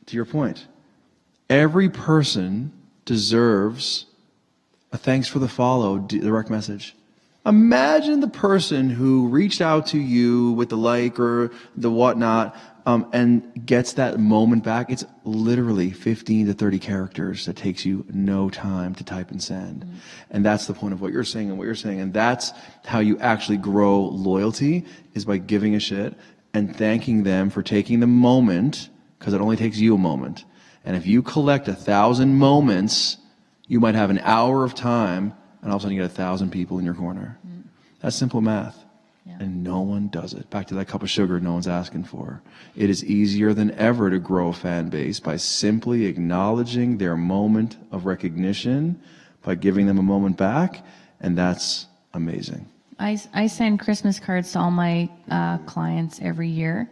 To your point, every person deserves a thanks for the follow, direct message. Imagine the person who reached out to you with the like or the whatnot, and gets that moment back. It's literally 15 to 30 characters that takes you no time to type and send. Mm-hmm. And that's the point of what you're saying and what you're saying. And that's how you actually grow loyalty, is by giving a shit and thanking them for taking the moment, because it only takes you a moment. And if you collect 1,000 moments, you might have an hour of time, and all of a sudden you get 1,000 people in your corner. Mm. That's simple math. Yeah. And no one does it. Back to that cup of sugar no one's asking for. It is easier than ever to grow a fan base by simply acknowledging their moment of recognition, by giving them a moment back, and that's amazing.
I send Christmas cards to all my clients every year.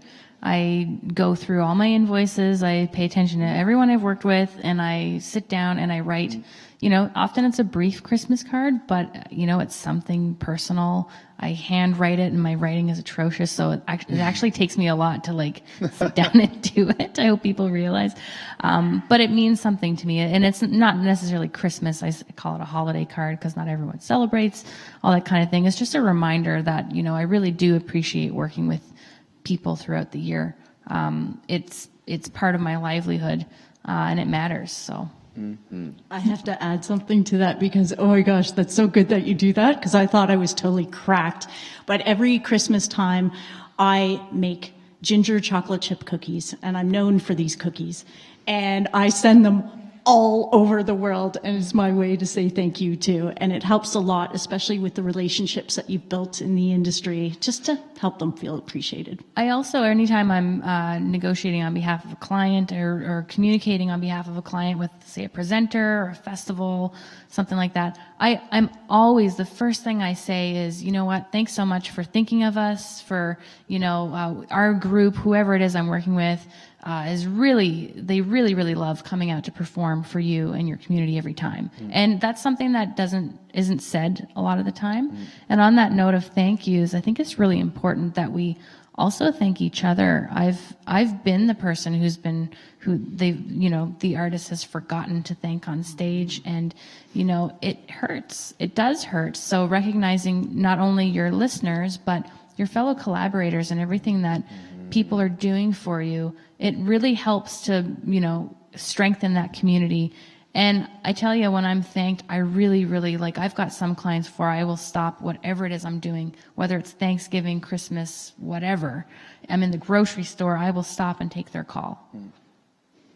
I go through all my invoices, I pay attention to everyone I've worked with, and I sit down and I write, you know, often it's a brief Christmas card, but, you know, it's something personal. I handwrite it, and my writing is atrocious, so it actually takes me a lot to like sit down and do it. I hope people realize. But it means something to me, and it's not necessarily Christmas. I call it a holiday card because not everyone celebrates, all that kind of thing. It's just a reminder that, you know, I really do appreciate working with people throughout the year. It's part of my livelihood, and it matters, so.
I have to add something to that because, oh my gosh, that's so good that you do that, because I thought I was totally cracked. But every Christmas time, I make ginger chocolate chip cookies, and I'm known for these cookies. And I send them all over the world, and it's my way to say thank you too. And it helps a lot, especially with the relationships that you've built in the industry, just to help them feel appreciated.
I also, anytime I'm negotiating on behalf of a client or communicating on behalf of a client with, say, a presenter or a festival, something like that, I'm always, the first thing I say is, you know what, thanks so much for thinking of us, for, you know, our group, whoever it is I'm working with, they really love coming out to perform for you and your community every time. And that's something that isn't said a lot of the time. And on that note of thank yous, I think it's really important that we also thank each other. I've been the person the artist has forgotten to thank on stage, and, you know, it hurts. It does hurt. So recognizing not only your listeners, but your fellow collaborators and everything that people are doing for you, it really helps to, you know, strengthen that community. And I tell you, when I'm thanked, I really, really, like, I've got some clients where I will stop whatever it is I'm doing, whether it's Thanksgiving, Christmas, whatever. I'm in the grocery store, I will stop and take their call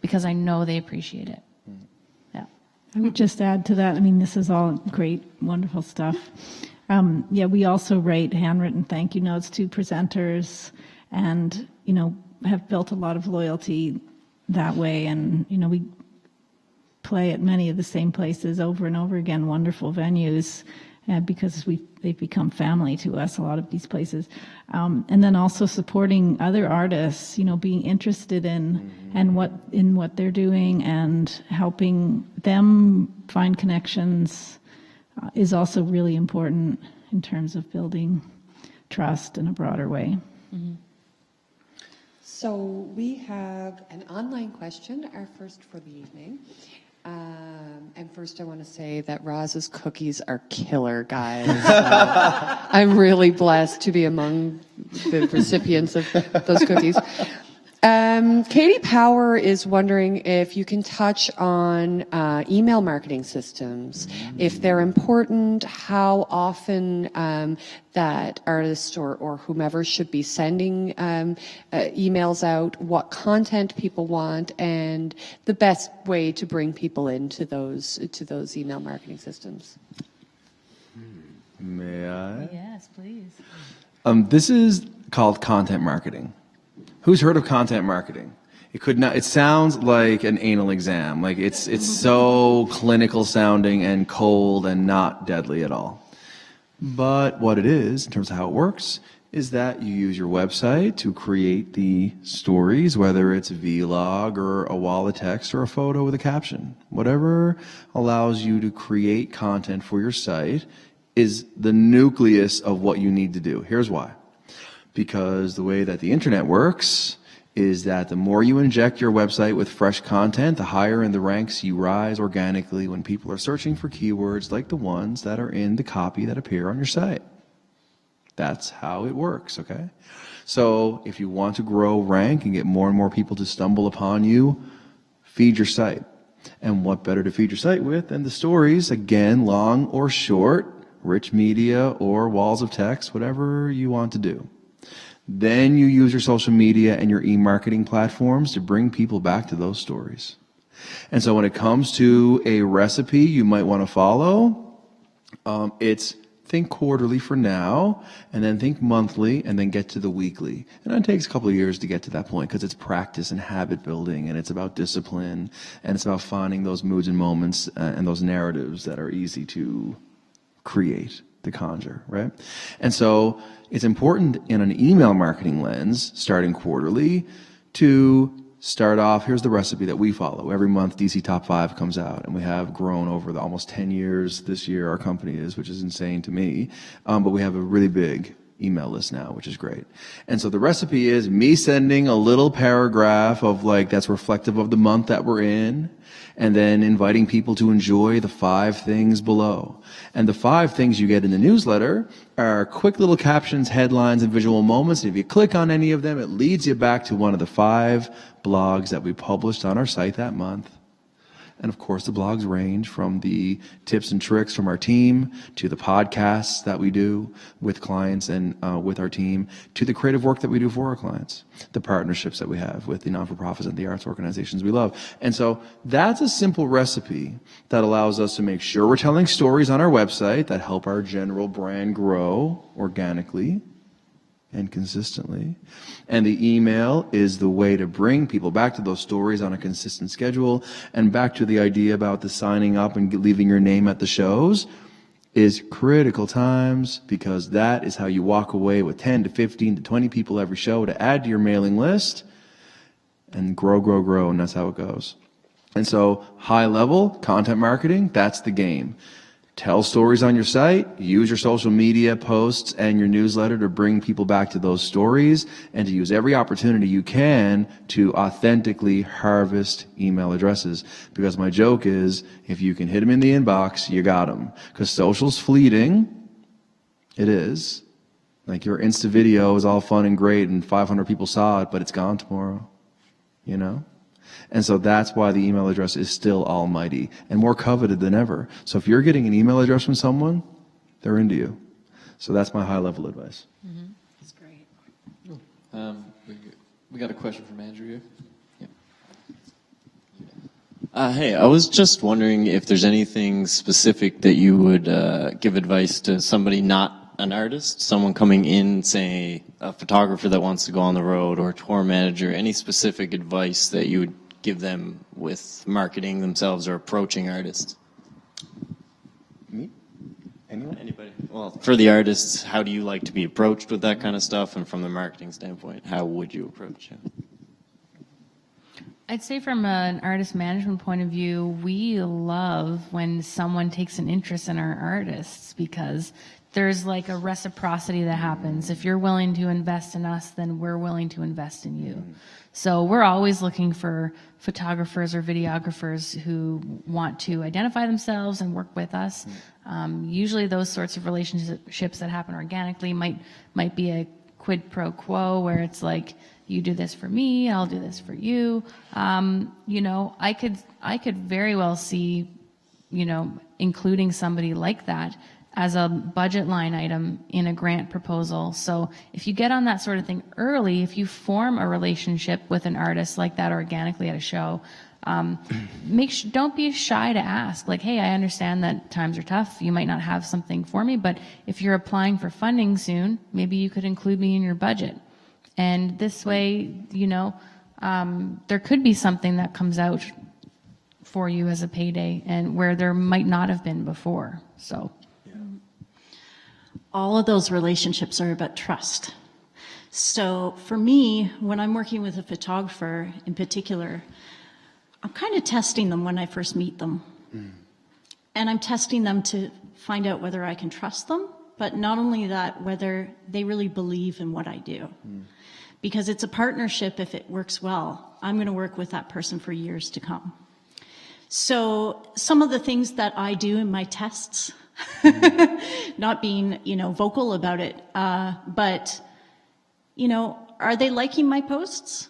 because I know they appreciate it. Yeah.
I would just add to that, I mean, this is all great, wonderful stuff. We also write handwritten thank you notes to presenters, and, you know, have built a lot of loyalty that way. And, you know, we play at many of the same places over and over again, wonderful venues, because they've become family to us, a lot of these places. And then also supporting other artists, you know, being interested in what they're doing and helping them find connections is also really important in terms of building trust in a broader way.
Mm-hmm.
So we have an online question, our first for the evening. And first I want to say that Roz's cookies are killer, guys. I'm really blessed to be among the recipients of those cookies. Katie Power is wondering if you can touch on email marketing systems, if they're important, how often that artist or whomever should be sending emails out, what content people want, and the best way to bring people into those email marketing systems.
May I?
Yes, please.
This is called content marketing. Who's heard of content marketing? It sounds like an anal exam. Like it's so clinical sounding and cold and not deadly at all. But what it is, in terms of how it works, is that you use your website to create the stories, whether it's a vlog or a wall of text or a photo with a caption. Whatever allows you to create content for your site is the nucleus of what you need to do. Here's why. Because the way that the internet works is that the more you inject your website with fresh content, the higher in the ranks you rise organically when people are searching for keywords like the ones that are in the copy that appear on your site. That's how it works, okay? So if you want to grow rank and get more and more people to stumble upon you, feed your site. And what better to feed your site with than the stories, again, long or short, rich media or walls of text, whatever you want to do. Then you use your social media and your e-marketing platforms to bring people back to those stories. And so when it comes to a recipe you might want to follow, it's think quarterly for now, and then think monthly, and then get to the weekly. And it takes a couple of years to get to that point because it's practice and habit building, and it's about discipline, and it's about finding those moods and moments and those narratives that are easy to create. to conjure, right? And so it's important in an email marketing lens, starting quarterly, to start off, here's the recipe that we follow. Every month, DC Top 5 comes out, and we have grown over the almost 10 years this year, our company is, which is insane to me. But we have a really big email list now, which is great. And so the recipe is me sending a little paragraph of like, that's reflective of the month that we're in, and then inviting people to enjoy the 5 things below. And the 5 things you get in the newsletter are quick little captions, headlines, and visual moments. And if you click on any of them, it leads you back to one of the 5 blogs that we published on our site that month. And of course, the blogs range from the tips and tricks from our team to the podcasts that we do with clients and with our team to the creative work that we do for our clients, the partnerships that we have with the non-for-profits and the arts organizations we love. And so that's a simple recipe that allows us to make sure we're telling stories on our website that help our general brand grow organically and consistently. And the email is the way to bring people back to those stories on a consistent schedule, and back to the idea about the signing up and leaving your name at the shows is critical times, because that is how you walk away with 10 to 15 to 20 people every show to add to your mailing list and grow, and that's how it goes. And so high level content marketing, that's the game. Tell stories on your site, use your social media posts and your newsletter to bring people back to those stories, and to use every opportunity you can to authentically harvest email addresses. Because my joke is, if you can hit them in the inbox, you got them. Because social's fleeting. It is. Like your Insta video is all fun and great and 500 people saw it, but it's gone tomorrow, you know? And so that's why the email address is still almighty and more coveted than ever. So if you're getting an email address from someone, they're into you. So that's my high-level advice.
Mm-hmm. That's great.
We got a question from Andrew here.
Hey, I was just wondering if there's anything specific that you would give advice to somebody not an artist, someone coming in, say a photographer that wants to go on the road, or a tour manager, any specific advice that you would give them with marketing themselves or approaching artists?
Me? Anyone?
Anybody? Well, for the artists, how do you like to be approached with that kind of stuff? And from the marketing standpoint, how would you approach it?
I'd say from an artist management point of view, we love when someone takes an interest in our artists, because there's like a reciprocity that happens. If you're willing to invest in us, then we're willing to invest in you. So we're always looking for photographers or videographers who want to identify themselves and work with us. Usually those sorts of relationships that happen organically might be a quid pro quo, where it's like, you do this for me, I'll do this for you. You know, I could very well see, you know, including somebody like that as a budget line item in a grant proposal. So if you get on that sort of thing early, if you form a relationship with an artist like that organically at a show, don't be shy to ask, like, hey, I understand that times are tough. You might not have something for me, but if you're applying for funding soon, maybe you could include me in your budget. And this way, you know, there could be something that comes out for you as a payday, and where there might not have been before. So
all of those relationships are about trust. So for me, when I'm working with a photographer in particular, I'm kind of testing them when I first meet them. And I'm testing them to find out whether I can trust them, but not only that, whether they really believe in what I do. Because it's a partnership. If it works well, I'm going to work with that person for years to come. So some of the things that I do in my tests, not being, you know, vocal about it, but, you know, are they liking my posts?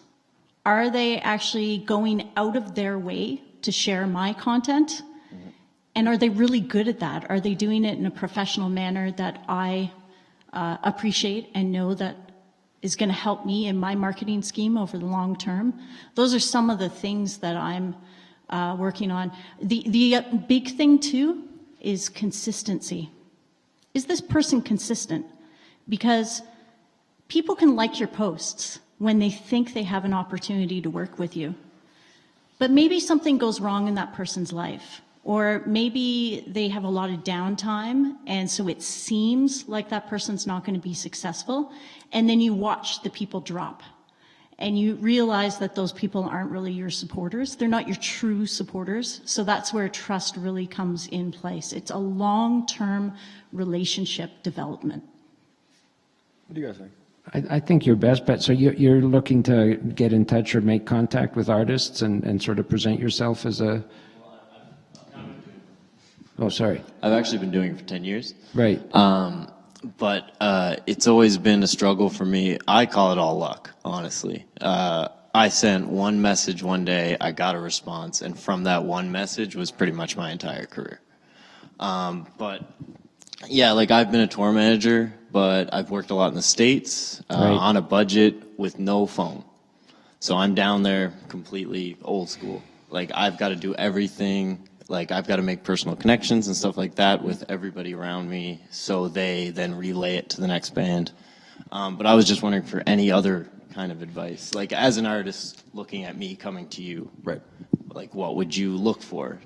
Are they actually going out of their way to share my content? And are they really good at that? Are they doing it in a professional manner that I appreciate and know that is going to help me in my marketing scheme over the long term? Those are some of the things that I'm working on. The big thing too is consistency. Is this person consistent? Because people can like your posts when they think they have an opportunity to work with you. But maybe something goes wrong in that person's life, Or maybe they have a lot of downtime, and so it seems like that person's not going to be successful. And then you watch the people drop, and you realize that those people aren't really your supporters. They're not your true supporters. So that's where trust really comes in place. It's a long-term relationship development.
What do you guys think?
I think your best bet, so you're looking to get in touch or make contact with artists and sort of present yourself as a... Oh, sorry.
I've actually been doing it for 10 years.
Right.
But it's always been a struggle for me. I call it all luck, honestly. I sent one message one day, I got a response, and from that one message was pretty much my entire career. But yeah, like I've been a tour manager, but I've worked a lot in the States on a budget with no phone. So I'm down there completely old school. Like I've got to do everything. Like I've got to make personal connections and stuff like that with everybody around me, so they then relay it to the next band. But I was just wondering for any other kind of advice, like as an artist looking at me coming to you,
Right.
like what would you look for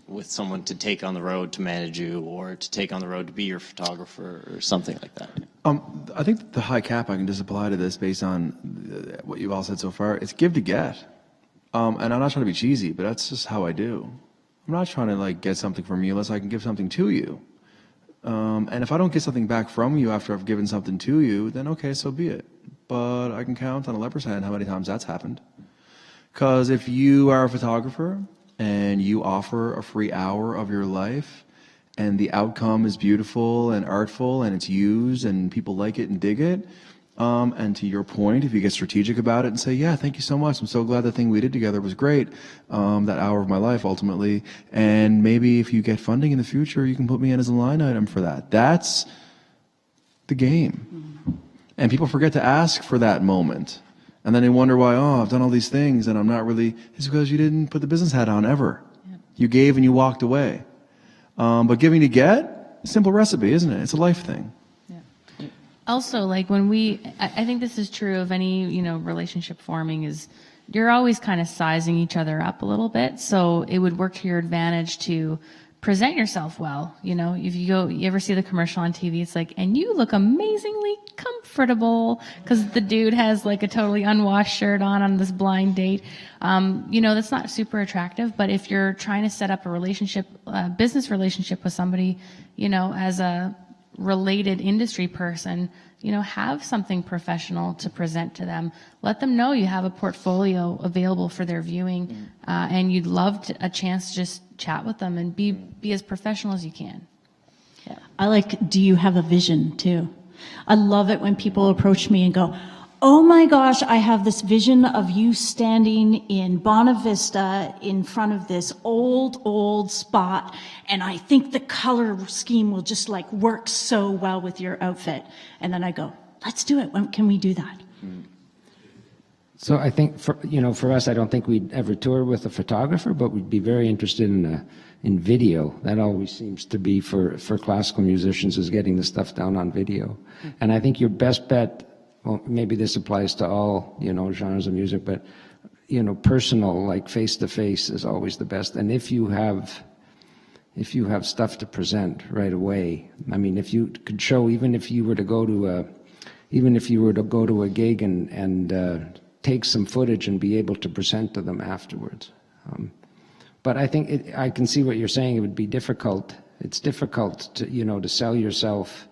with someone to take on the road to manage you, or to take on the road to be your photographer, or something like that?
I think the high cap I can just apply to this based on what you've all said so far. It's give to get. And I'm not trying to be cheesy, but that's just how I do. I'm not trying to like get something from you unless I can give something to you. And if I don't get something back from you after I've given something to you, then okay, so be it. But I can count on a leper's hand how many times that's happened. Because if you are a photographer and you offer a free hour of your life and the outcome is beautiful and artful and it's used and people like it and dig it, and to your point, if you get strategic about it and say, yeah, thank you so much. I'm so glad the thing we did together was great. That hour of my life, ultimately. And maybe if you get funding in the future, you can put me in as a line item for that. That's the game. And people forget to ask for that moment. And then they wonder why, oh, I've done all these things and I'm not really, it's because you didn't put the business hat on ever. Yep. You gave and you walked away. But giving to get, simple recipe, isn't it? It's a life thing.
Also, like when I think this is true of any, relationship forming, is you're always kind of sizing each other up a little bit. So it would work to your advantage to present yourself well. If you ever see the commercial on TV, it's like, and you look amazingly comfortable, because the dude has like a totally unwashed shirt on this blind date. That's not super attractive. But if you're trying to set up a relationship, business relationship with somebody, as a related industry person, have something professional to present to them. Let them know you have a portfolio available for their viewing, and you'd love a chance to just chat with them and be as professional as you can. Yeah.
I like, do you have a vision too? I love it when people approach me and go, oh my gosh, I have this vision of you standing in Bonavista in front of this old spot, and I think the color scheme will just like work so well with your outfit. And then I go, let's do it. When can we do that?
So I think for us, I don't think we'd ever tour with a photographer, but we'd be very interested in video. That always seems to be for classical musicians, is getting the stuff down on video. And I think your best bet, well, maybe this applies to all, genres of music, but, personal, like face-to-face is always the best. And if you have stuff to present right away, I mean, if you could show, even if you were to go to a gig and take some footage and be able to present to them afterwards. But I think I can see what you're saying. It would be difficult. It's difficult to, to sell yourself,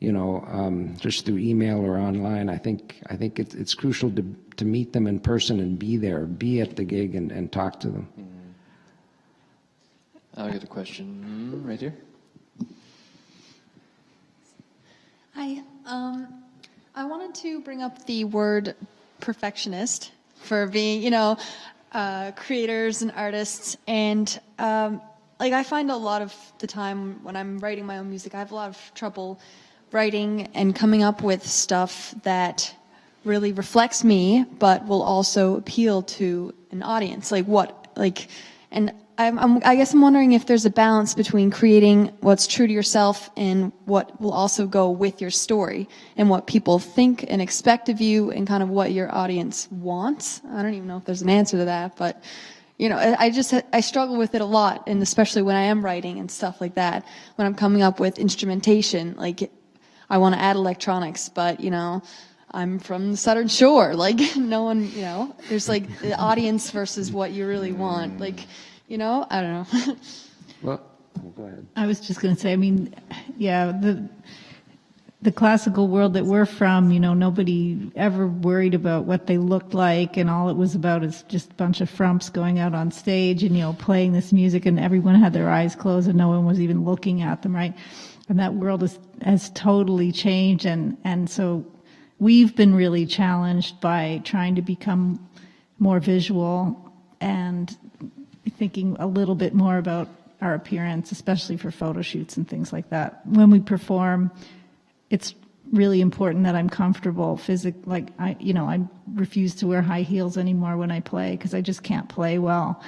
just through email or online. I think it's crucial to meet them in person and be there, be at the gig and talk to them.
I'll get a question right here.
Hi. I wanted to bring up the word perfectionist for being, creators and artists. And I find a lot of the time when I'm writing my own music, I have a lot of trouble writing and coming up with stuff that really reflects me, but will also appeal to an audience. I guess I'm wondering if there's a balance between creating what's true to yourself and what will also go with your story, and what people think and expect of you, and kind of what your audience wants. I don't even know if there's an answer to that, but you know, I struggle with it a lot, and especially when I am writing and stuff like that, when I'm coming up with instrumentation, like I want to add electronics, but you know, I'm from the Southern Shore, like no one, you know, there's like the audience versus what you really want, like, you know, I don't know.
Well, go ahead.
I was just going to say, I mean, yeah, the classical world that we're from, you know, nobody ever worried about what they looked like, and all it was about is just a bunch of frumps going out on stage and, you know, playing this music, and everyone had their eyes closed and no one was even looking at them, right? And that world has totally changed, and so we've been really challenged by trying to become more visual and thinking a little bit more about our appearance, especially for photo shoots and things like that. When we perform, it's really important that I'm comfortable like I refuse to wear high heels anymore when I play because I just can't play well.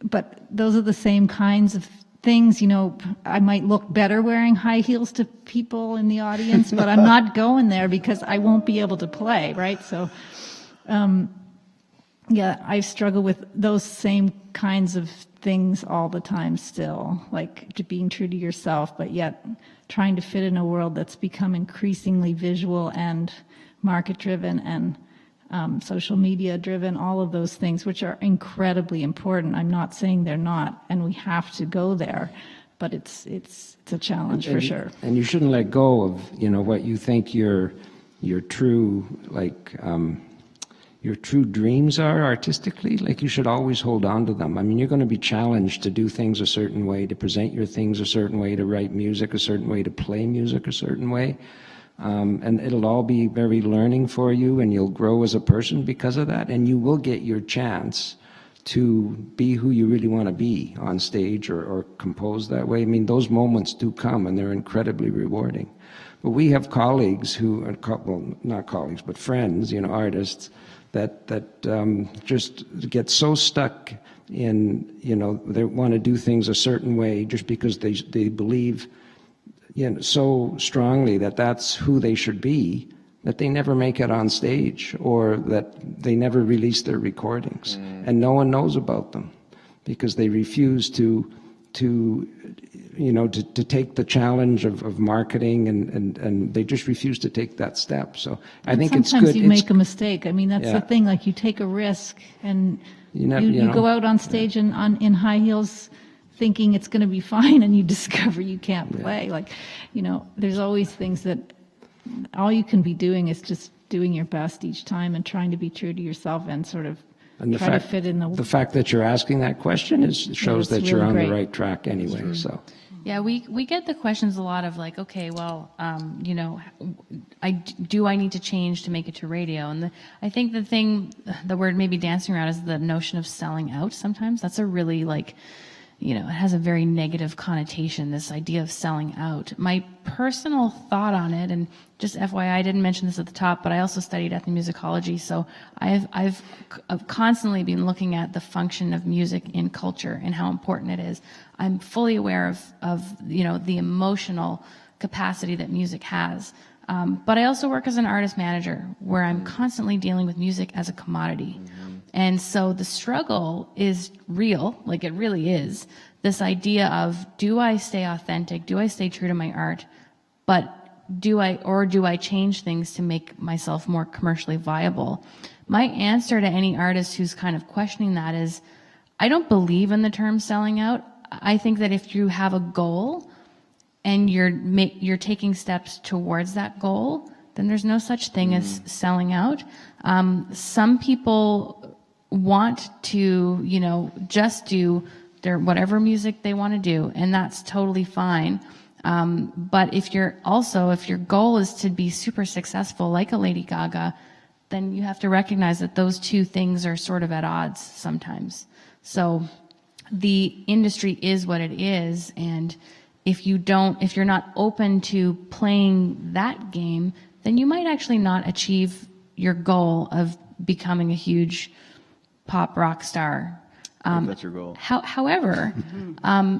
But those are the same kinds of things, you know, I might look better wearing high heels to people in the audience, but I'm not going there because I won't be able to play, right? So, yeah, I struggle with those same kinds of things all the time still, like to being true to yourself, but yet trying to fit in a world that's become increasingly visual and market-driven and social media-driven, all of those things, which are incredibly important. I'm not saying they're not, and we have to go there, but it's a challenge for sure.
And you shouldn't let go of, you know, what you think your true, like, your true dreams are artistically. Like, you should always hold on to them. I mean, you're going to be challenged to do things a certain way, to present your things a certain way, to write music a certain way, to play music a certain way. And it'll all be very learning for you, and you'll grow as a person because of that, and you will get your chance to be who you really want to be on stage or compose that way. I mean, those moments do come, and they're incredibly rewarding. But we have colleagues who are, well, not colleagues, but friends, you know, artists, that just get so stuck in, you know, they want to do things a certain way just because they believe, you know, so strongly that that's who they should be, that they never make it on stage, or that they never release their recordings, and no one knows about them because they refuse to you know, to take the challenge of marketing, and they just refuse to take that step. So I think it's good.
Sometimes you make a mistake. I mean, that's the thing. Like, you take a risk, and you go out on stage and in high heels, thinking it's going to be fine, and you discover you can't play. Like, you know, there's always things that all you can be doing is just doing your best each time and trying to be true to yourself and sort of try to fit in
the fact that you're asking that question shows that you're on the right track anyway. So.
Yeah, we get the questions a lot of like, okay, well, you know, do I need to change to make it to radio? And I think the word maybe dancing around is the notion of selling out sometimes. That's a really, like, you know, it has a very negative connotation, this idea of selling out. My personal thought on it, and just FYI, I didn't mention this at the top, but I also studied ethnomusicology, so I've constantly been looking at the function of music in culture and how important it is. I'm fully aware of you know, the emotional capacity that music has. But I also work as an artist manager, where I'm constantly dealing with music as a commodity. And so the struggle is real, like it really is. This idea of, do I stay authentic? Do I stay true to my art? But do I change things to make myself more commercially viable? My answer to any artist who's kind of questioning that is, I don't believe in the term selling out. I think that if you have a goal and you're taking steps towards that goal, then there's no such thing as selling out. Some people want to, you know, just do their whatever music they want to do, and that's totally fine. But if your goal is to be super successful like a Lady Gaga, then you have to recognize that those two things are sort of at odds sometimes. So the industry is what it is, and if you're not open to playing that game, then you might actually not achieve your goal of becoming a huge pop rock star.
If that's your goal.
However,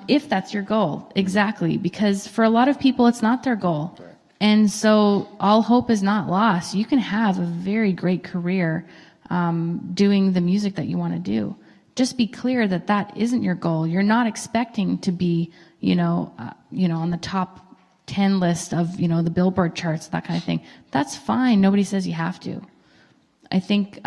if that's your goal, exactly, because for a lot of people, it's not their goal. Right. And so all hope is not lost. You can have a very great career doing the music that you want to do. just be clear that that isn't your goal. You're not expecting to be, on the top 10 list of, the Billboard charts, that kind of thing. That's fine. Nobody says you have to. I think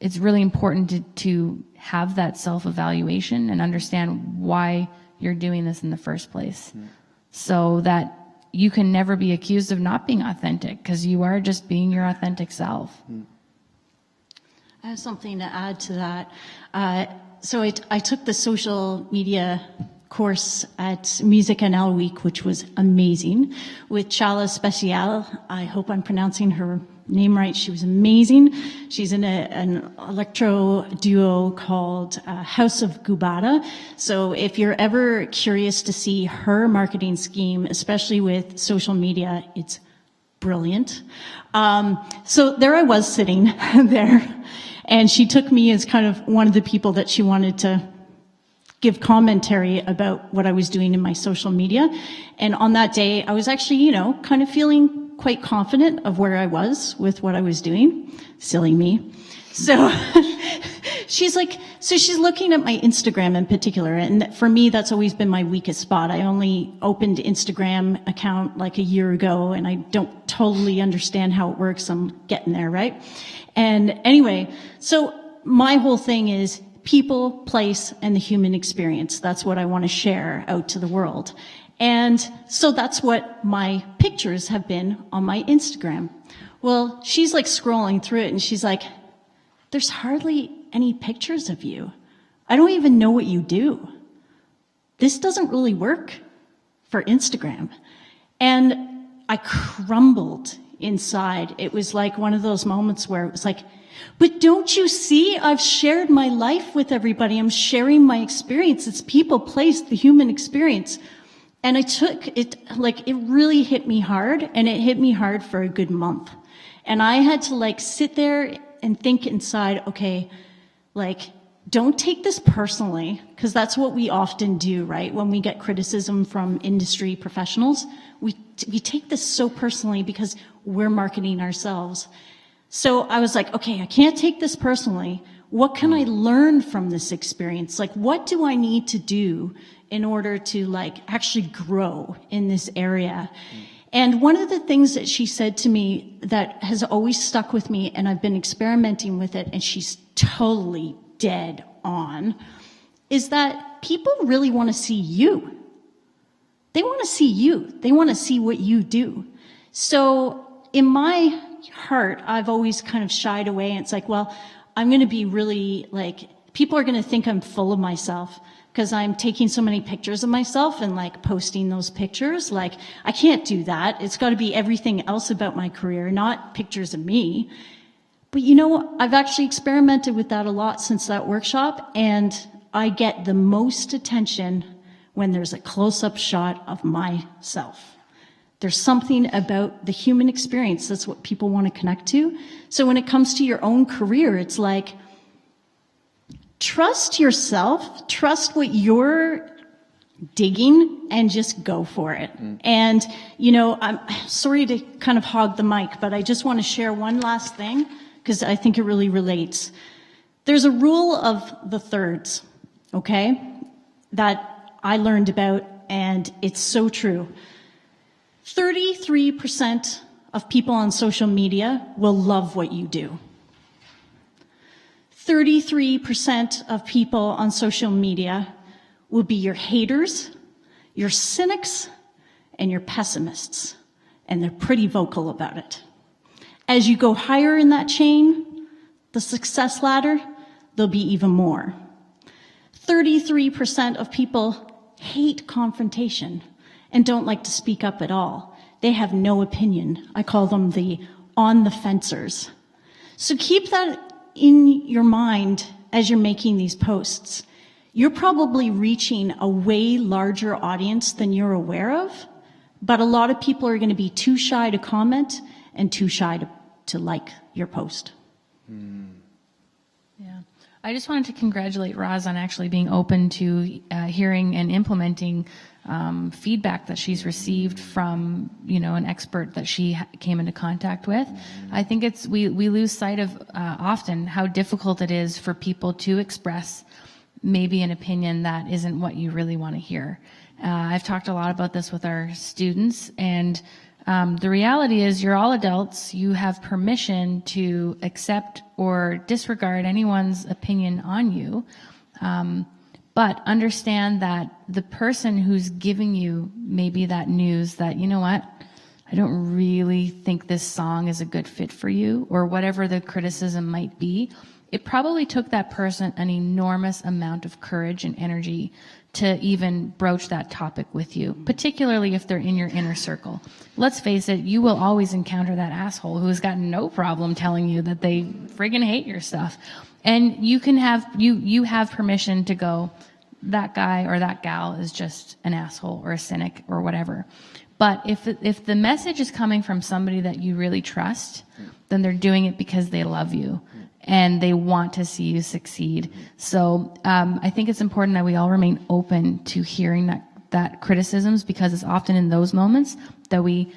it's really important to have that self-evaluation and understand why you're doing this in the first place, so that you can never be accused of not being authentic, because you are just being your authentic self.
I have something to add to that. So I took the social media course at Music NL Week, which was amazing, with Chala Special. I hope I'm pronouncing her name right. She was amazing. She's in an electro duo called House of Gubata. So if you're ever curious to see her marketing scheme, especially with social media, it's brilliant. So there I was sitting there, and she took me as kind of one of the people that she wanted to give commentary about what I was doing in my social media. And on that day, I was actually, kind of feeling quite confident of where I was with what I was doing. Silly me. So she's looking at my Instagram in particular. And for me, that's always been my weakest spot. I only opened Instagram account like a year ago, and I don't totally understand how it works. I'm getting there, right? And anyway, so my whole thing is people, place, and the human experience. That's what I want to share out to the world. And so that's what my pictures have been on my Instagram. Well, she's like scrolling through it, and she's like, there's hardly any pictures of you. I don't even know what you do. This doesn't really work for Instagram. And I crumbled inside. It was like one of those moments where it was like, but don't you see? I've shared my life with everybody. I'm sharing my experience. It's people, place, the human experience. And I took it, it really hit me hard, and it hit me hard for a good month. And I had to sit there and think inside, okay, don't take this personally, because that's what we often do, right? When we get criticism from industry professionals, we take this so personally because we're marketing ourselves. So I was like, okay, I can't take this personally. What can I learn from this experience? What do I need to do in order to actually grow in this area? And one of the things that she said to me that has always stuck with me, and I've been experimenting with it, and she's totally dead on, is that people really want to see you. They want to see you. They want to see what you do. So in my heart, I've always kind of shied away, and it's well, I'm going to be really people are going to think I'm full of myself because I'm taking so many pictures of myself and posting those pictures. I can't do that. It's got to be everything else about my career, not pictures of me. But I've actually experimented with that a lot since that workshop, and I get the most attention when there's a close-up shot of myself. There's something about the human experience. That's what people want to connect to. So when it comes to your own career, it's trust yourself, trust what you're digging, and just go for it. And, I'm sorry to kind of hog the mic, but I just want to share one last thing because I think it really relates. There's a rule of the thirds, okay, that I learned about, and it's so true. 33% of people on social media will love what you do. 33% of people on social media will be your haters, your cynics, and your pessimists. And they're pretty vocal about it. As you go higher in that chain, the success ladder, there'll be even more. 33% of people hate confrontation and don't like to speak up at all. They have no opinion. I call them the on-the-fencers. So keep that in your mind as you're making these posts. You're probably reaching a way larger audience than you're aware of, but a lot of people are going to be too shy to comment and too shy to like your post.
Yeah. I just wanted to congratulate Roz on actually being open to hearing and implementing feedback that she's received from, an expert that she came into contact with. I think we lose sight of often how difficult it is for people to express maybe an opinion that isn't what you really want to hear. I've talked a lot about this with our students, and the reality is you're all adults. You have permission to accept or disregard anyone's opinion on you. But understand that the person who's giving you maybe that news that, you know what, I don't really think this song is a good fit for you, or whatever the criticism might be, it probably took that person an enormous amount of courage and energy to even broach that topic with you, particularly if they're in your inner circle. Let's face it, you will always encounter that asshole who's got no problem telling you that they friggin' hate your stuff. And you can have, you have permission to go, that guy or that gal is just an asshole or a cynic or whatever. But if the message is coming from somebody that you really trust, then they're doing it because they love you and they want to see you succeed. So I think it's important that we all remain open to hearing that criticisms, because it's often in those moments that we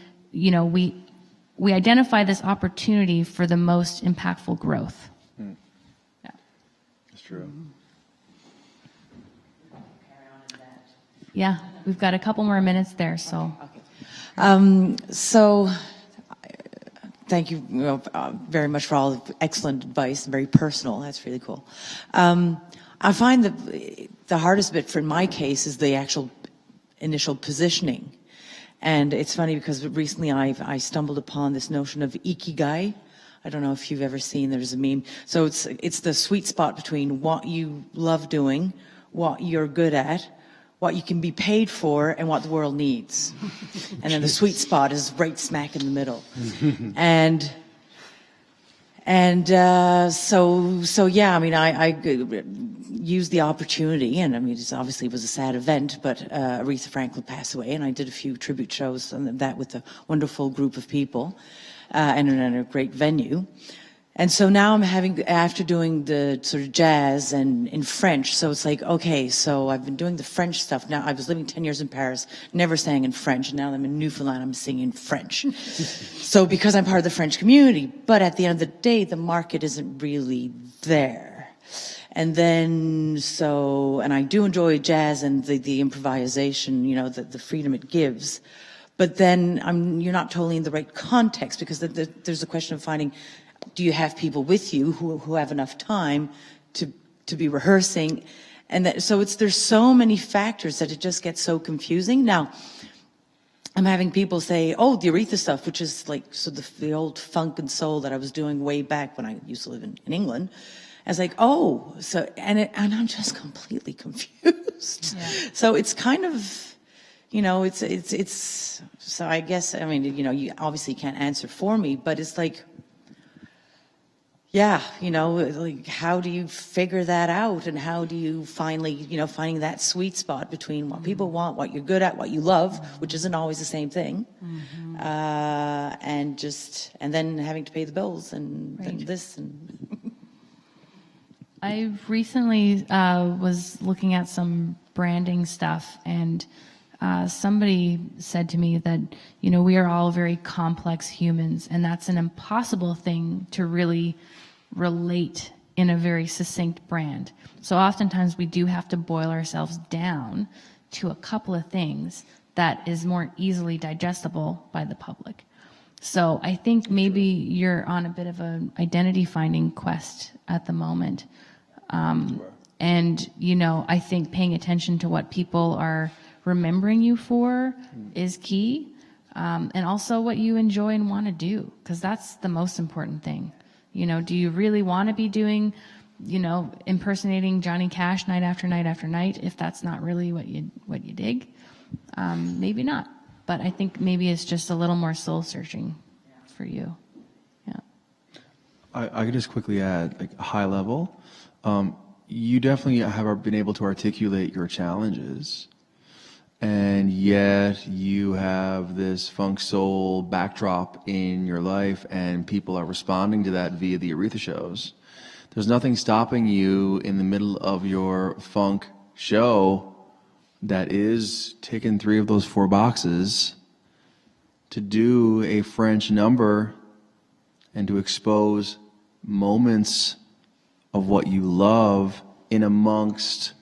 identify this opportunity for the most impactful growth. Yeah.
That's true.
Yeah, we've got a couple more minutes there, so.
So thank you very much for all the excellent advice, very personal. That's really cool. I find that the hardest bit for in my case is the actual initial positioning. And it's funny because recently I stumbled upon this notion of ikigai. I don't know if you've ever seen, there's a meme. So it's the sweet spot between what you love doing, what you're good at, what you can be paid for, and what the world needs. And then the sweet spot is right smack in the middle. So yeah, I mean, I used the opportunity, and I mean, it obviously was a sad event, but Aretha Franklin passed away, and I did a few tribute shows and that with a wonderful group of people, and in a great venue. And so now I'm after doing the sort of jazz and in French, so it's like, okay, so I've been doing the French stuff. Now I was living 10 years in Paris, never sang in French, and now I'm in Newfoundland, I'm singing French. So because I'm part of the French community, but at the end of the day, the market isn't really there. And then, and I do enjoy jazz and the improvisation, the freedom it gives. But then you're not totally in the right context, because there's a question of finding, do you have people with you who have enough time to be rehearsing? And there's so many factors that it just gets so confusing. Now, I'm having people say, oh, the Aretha stuff, which is like the old funk and soul that I was doing way back when I used to live in England. I was like, oh, and I'm just completely confused. Yeah. So it's kind of, so I guess, I mean, you obviously can't answer for me, but it's like, yeah, like how do you figure that out, and how do you finally, finding that sweet spot between what people want, what you're good at, what you love, which isn't always the same thing, and then having to pay the bills and this and.
I recently was looking at some branding stuff, and somebody said to me that, we are all very complex humans, and that's an impossible thing to really relate in a very succinct brand. So oftentimes we do have to boil ourselves down to a couple of things that is more easily digestible by the public. So I think maybe you're on a bit of an identity finding quest at the moment. And, I think paying attention to what people are remembering you for is key. And also what you enjoy and want to do, because that's the most important thing. Do you really want to be doing, impersonating Johnny Cash night after night after night? If that's not really what you dig, maybe not. But I think maybe it's just a little more soul searching for you. Yeah.
I could just quickly add, like, high level. You definitely have been able to articulate your challenges, and yet you have this funk soul backdrop in your life, and people are responding to that via the Aretha shows. There's nothing stopping you in the middle of your funk show that is ticking 3 of those 4 boxes to do a French number and to expose moments of what you love in amongst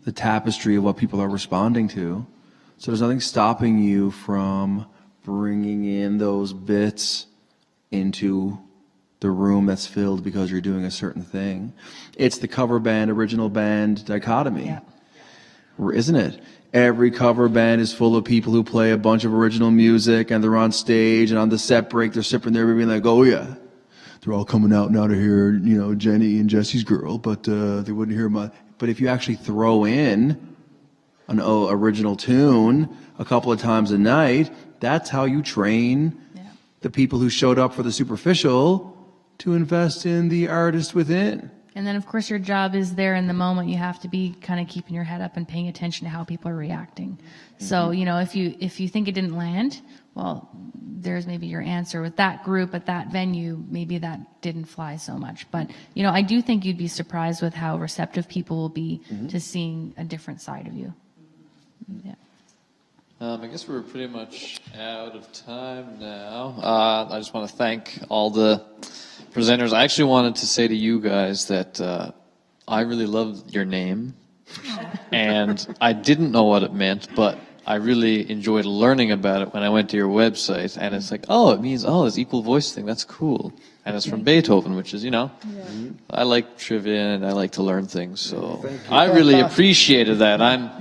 the tapestry of what people are responding to. So there's nothing stopping you from bringing in those bits into the room that's filled because you're doing a certain thing. It's the cover band, original band dichotomy, isn't it? Every cover band is full of people who play a bunch of original music, and they're on stage, and on the set break, they're sipping there being like, oh yeah, they're all coming out now to hear, you know, Jenny and Jesse's Girl, but they wouldn't hear my... But if you actually throw in an original tune a couple of times a night, that's how you train the people who showed up for the superficial to invest in the artist within.
And then, of course, your job is there in the moment. You have to be kind of keeping your head up and paying attention to how people are reacting. So, you know, if you think it didn't land, well, there's maybe your answer. With that group at that venue, maybe that didn't fly so much. But, you know, I do think you'd be surprised with how receptive people will be to seeing a different side of you. Yeah.
I guess we're pretty much out of time now. I just want to thank all the presenters. I actually wanted to say to you guys that I really love your name, and I didn't know what it meant, but I really enjoyed learning about it when I went to your website, and it's like, oh, it means, this equal voice thing, that's cool. And it's from Beethoven, which is, you know, I like trivia and I like to learn things, so I really appreciated that. I'm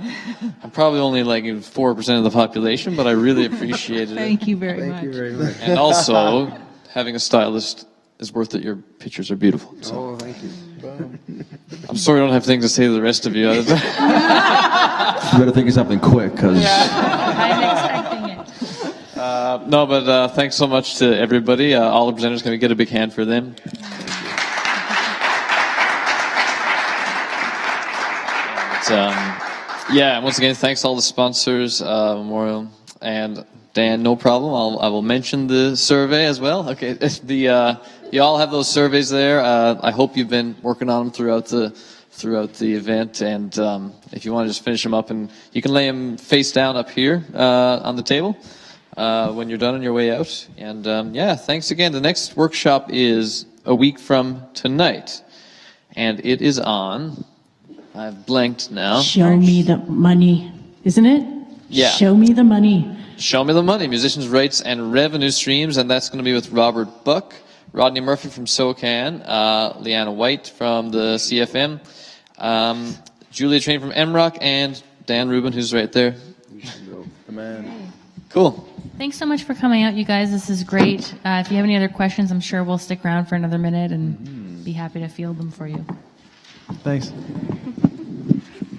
probably only like 4% of the population, but I really appreciated it.
Thank you very much.
Thank you very much.
And also, having a stylist is worth it. Your pictures are beautiful. So.
Oh, thank you.
I'm sorry I don't have things to say to the rest of you.
You better think of something quick, because...
I'm expecting it.
No, but thanks so much to everybody. All the presenters, can we get a big hand for them? And once again, thanks to all the sponsors, Memorial, and Dan, no problem. I will mention the survey as well. Okay, you all have those surveys there. I hope you've been working on them throughout the event, and if you want to just finish them up, and you can lay them face down up here on the table when you're done on your way out. And thanks again. The next workshop is a week from tonight, and it is on. I've blanked now.
Show me the money, isn't it?
Yeah.
Show me the money.
Show Me the Money, Musicians' Rights and Revenue Streams, and that's going to be with Robert Buck, Rodney Murphy from SOCAN, Leanna White from the CFM, Julia Train from MROC, and Dan Rubin, who's right there.
The man.
Cool.
Thanks so much for coming out, you guys. This is great. If you have any other questions, I'm sure we'll stick around for another minute and be happy to field them for you.
Thanks.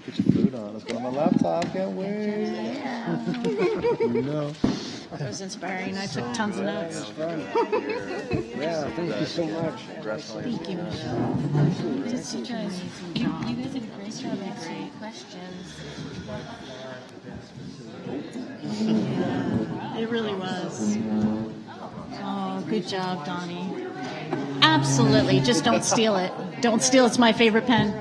Get your food on. Let's go on my laptop. Can't wait. No.
That was inspiring. I took tons of notes.
Yeah, thank you so much.
Thank you.
You guys did a great job answering questions.
It really was. Oh, good job, Donnie. Absolutely. Just don't steal it. Don't steal. It's my favorite pen.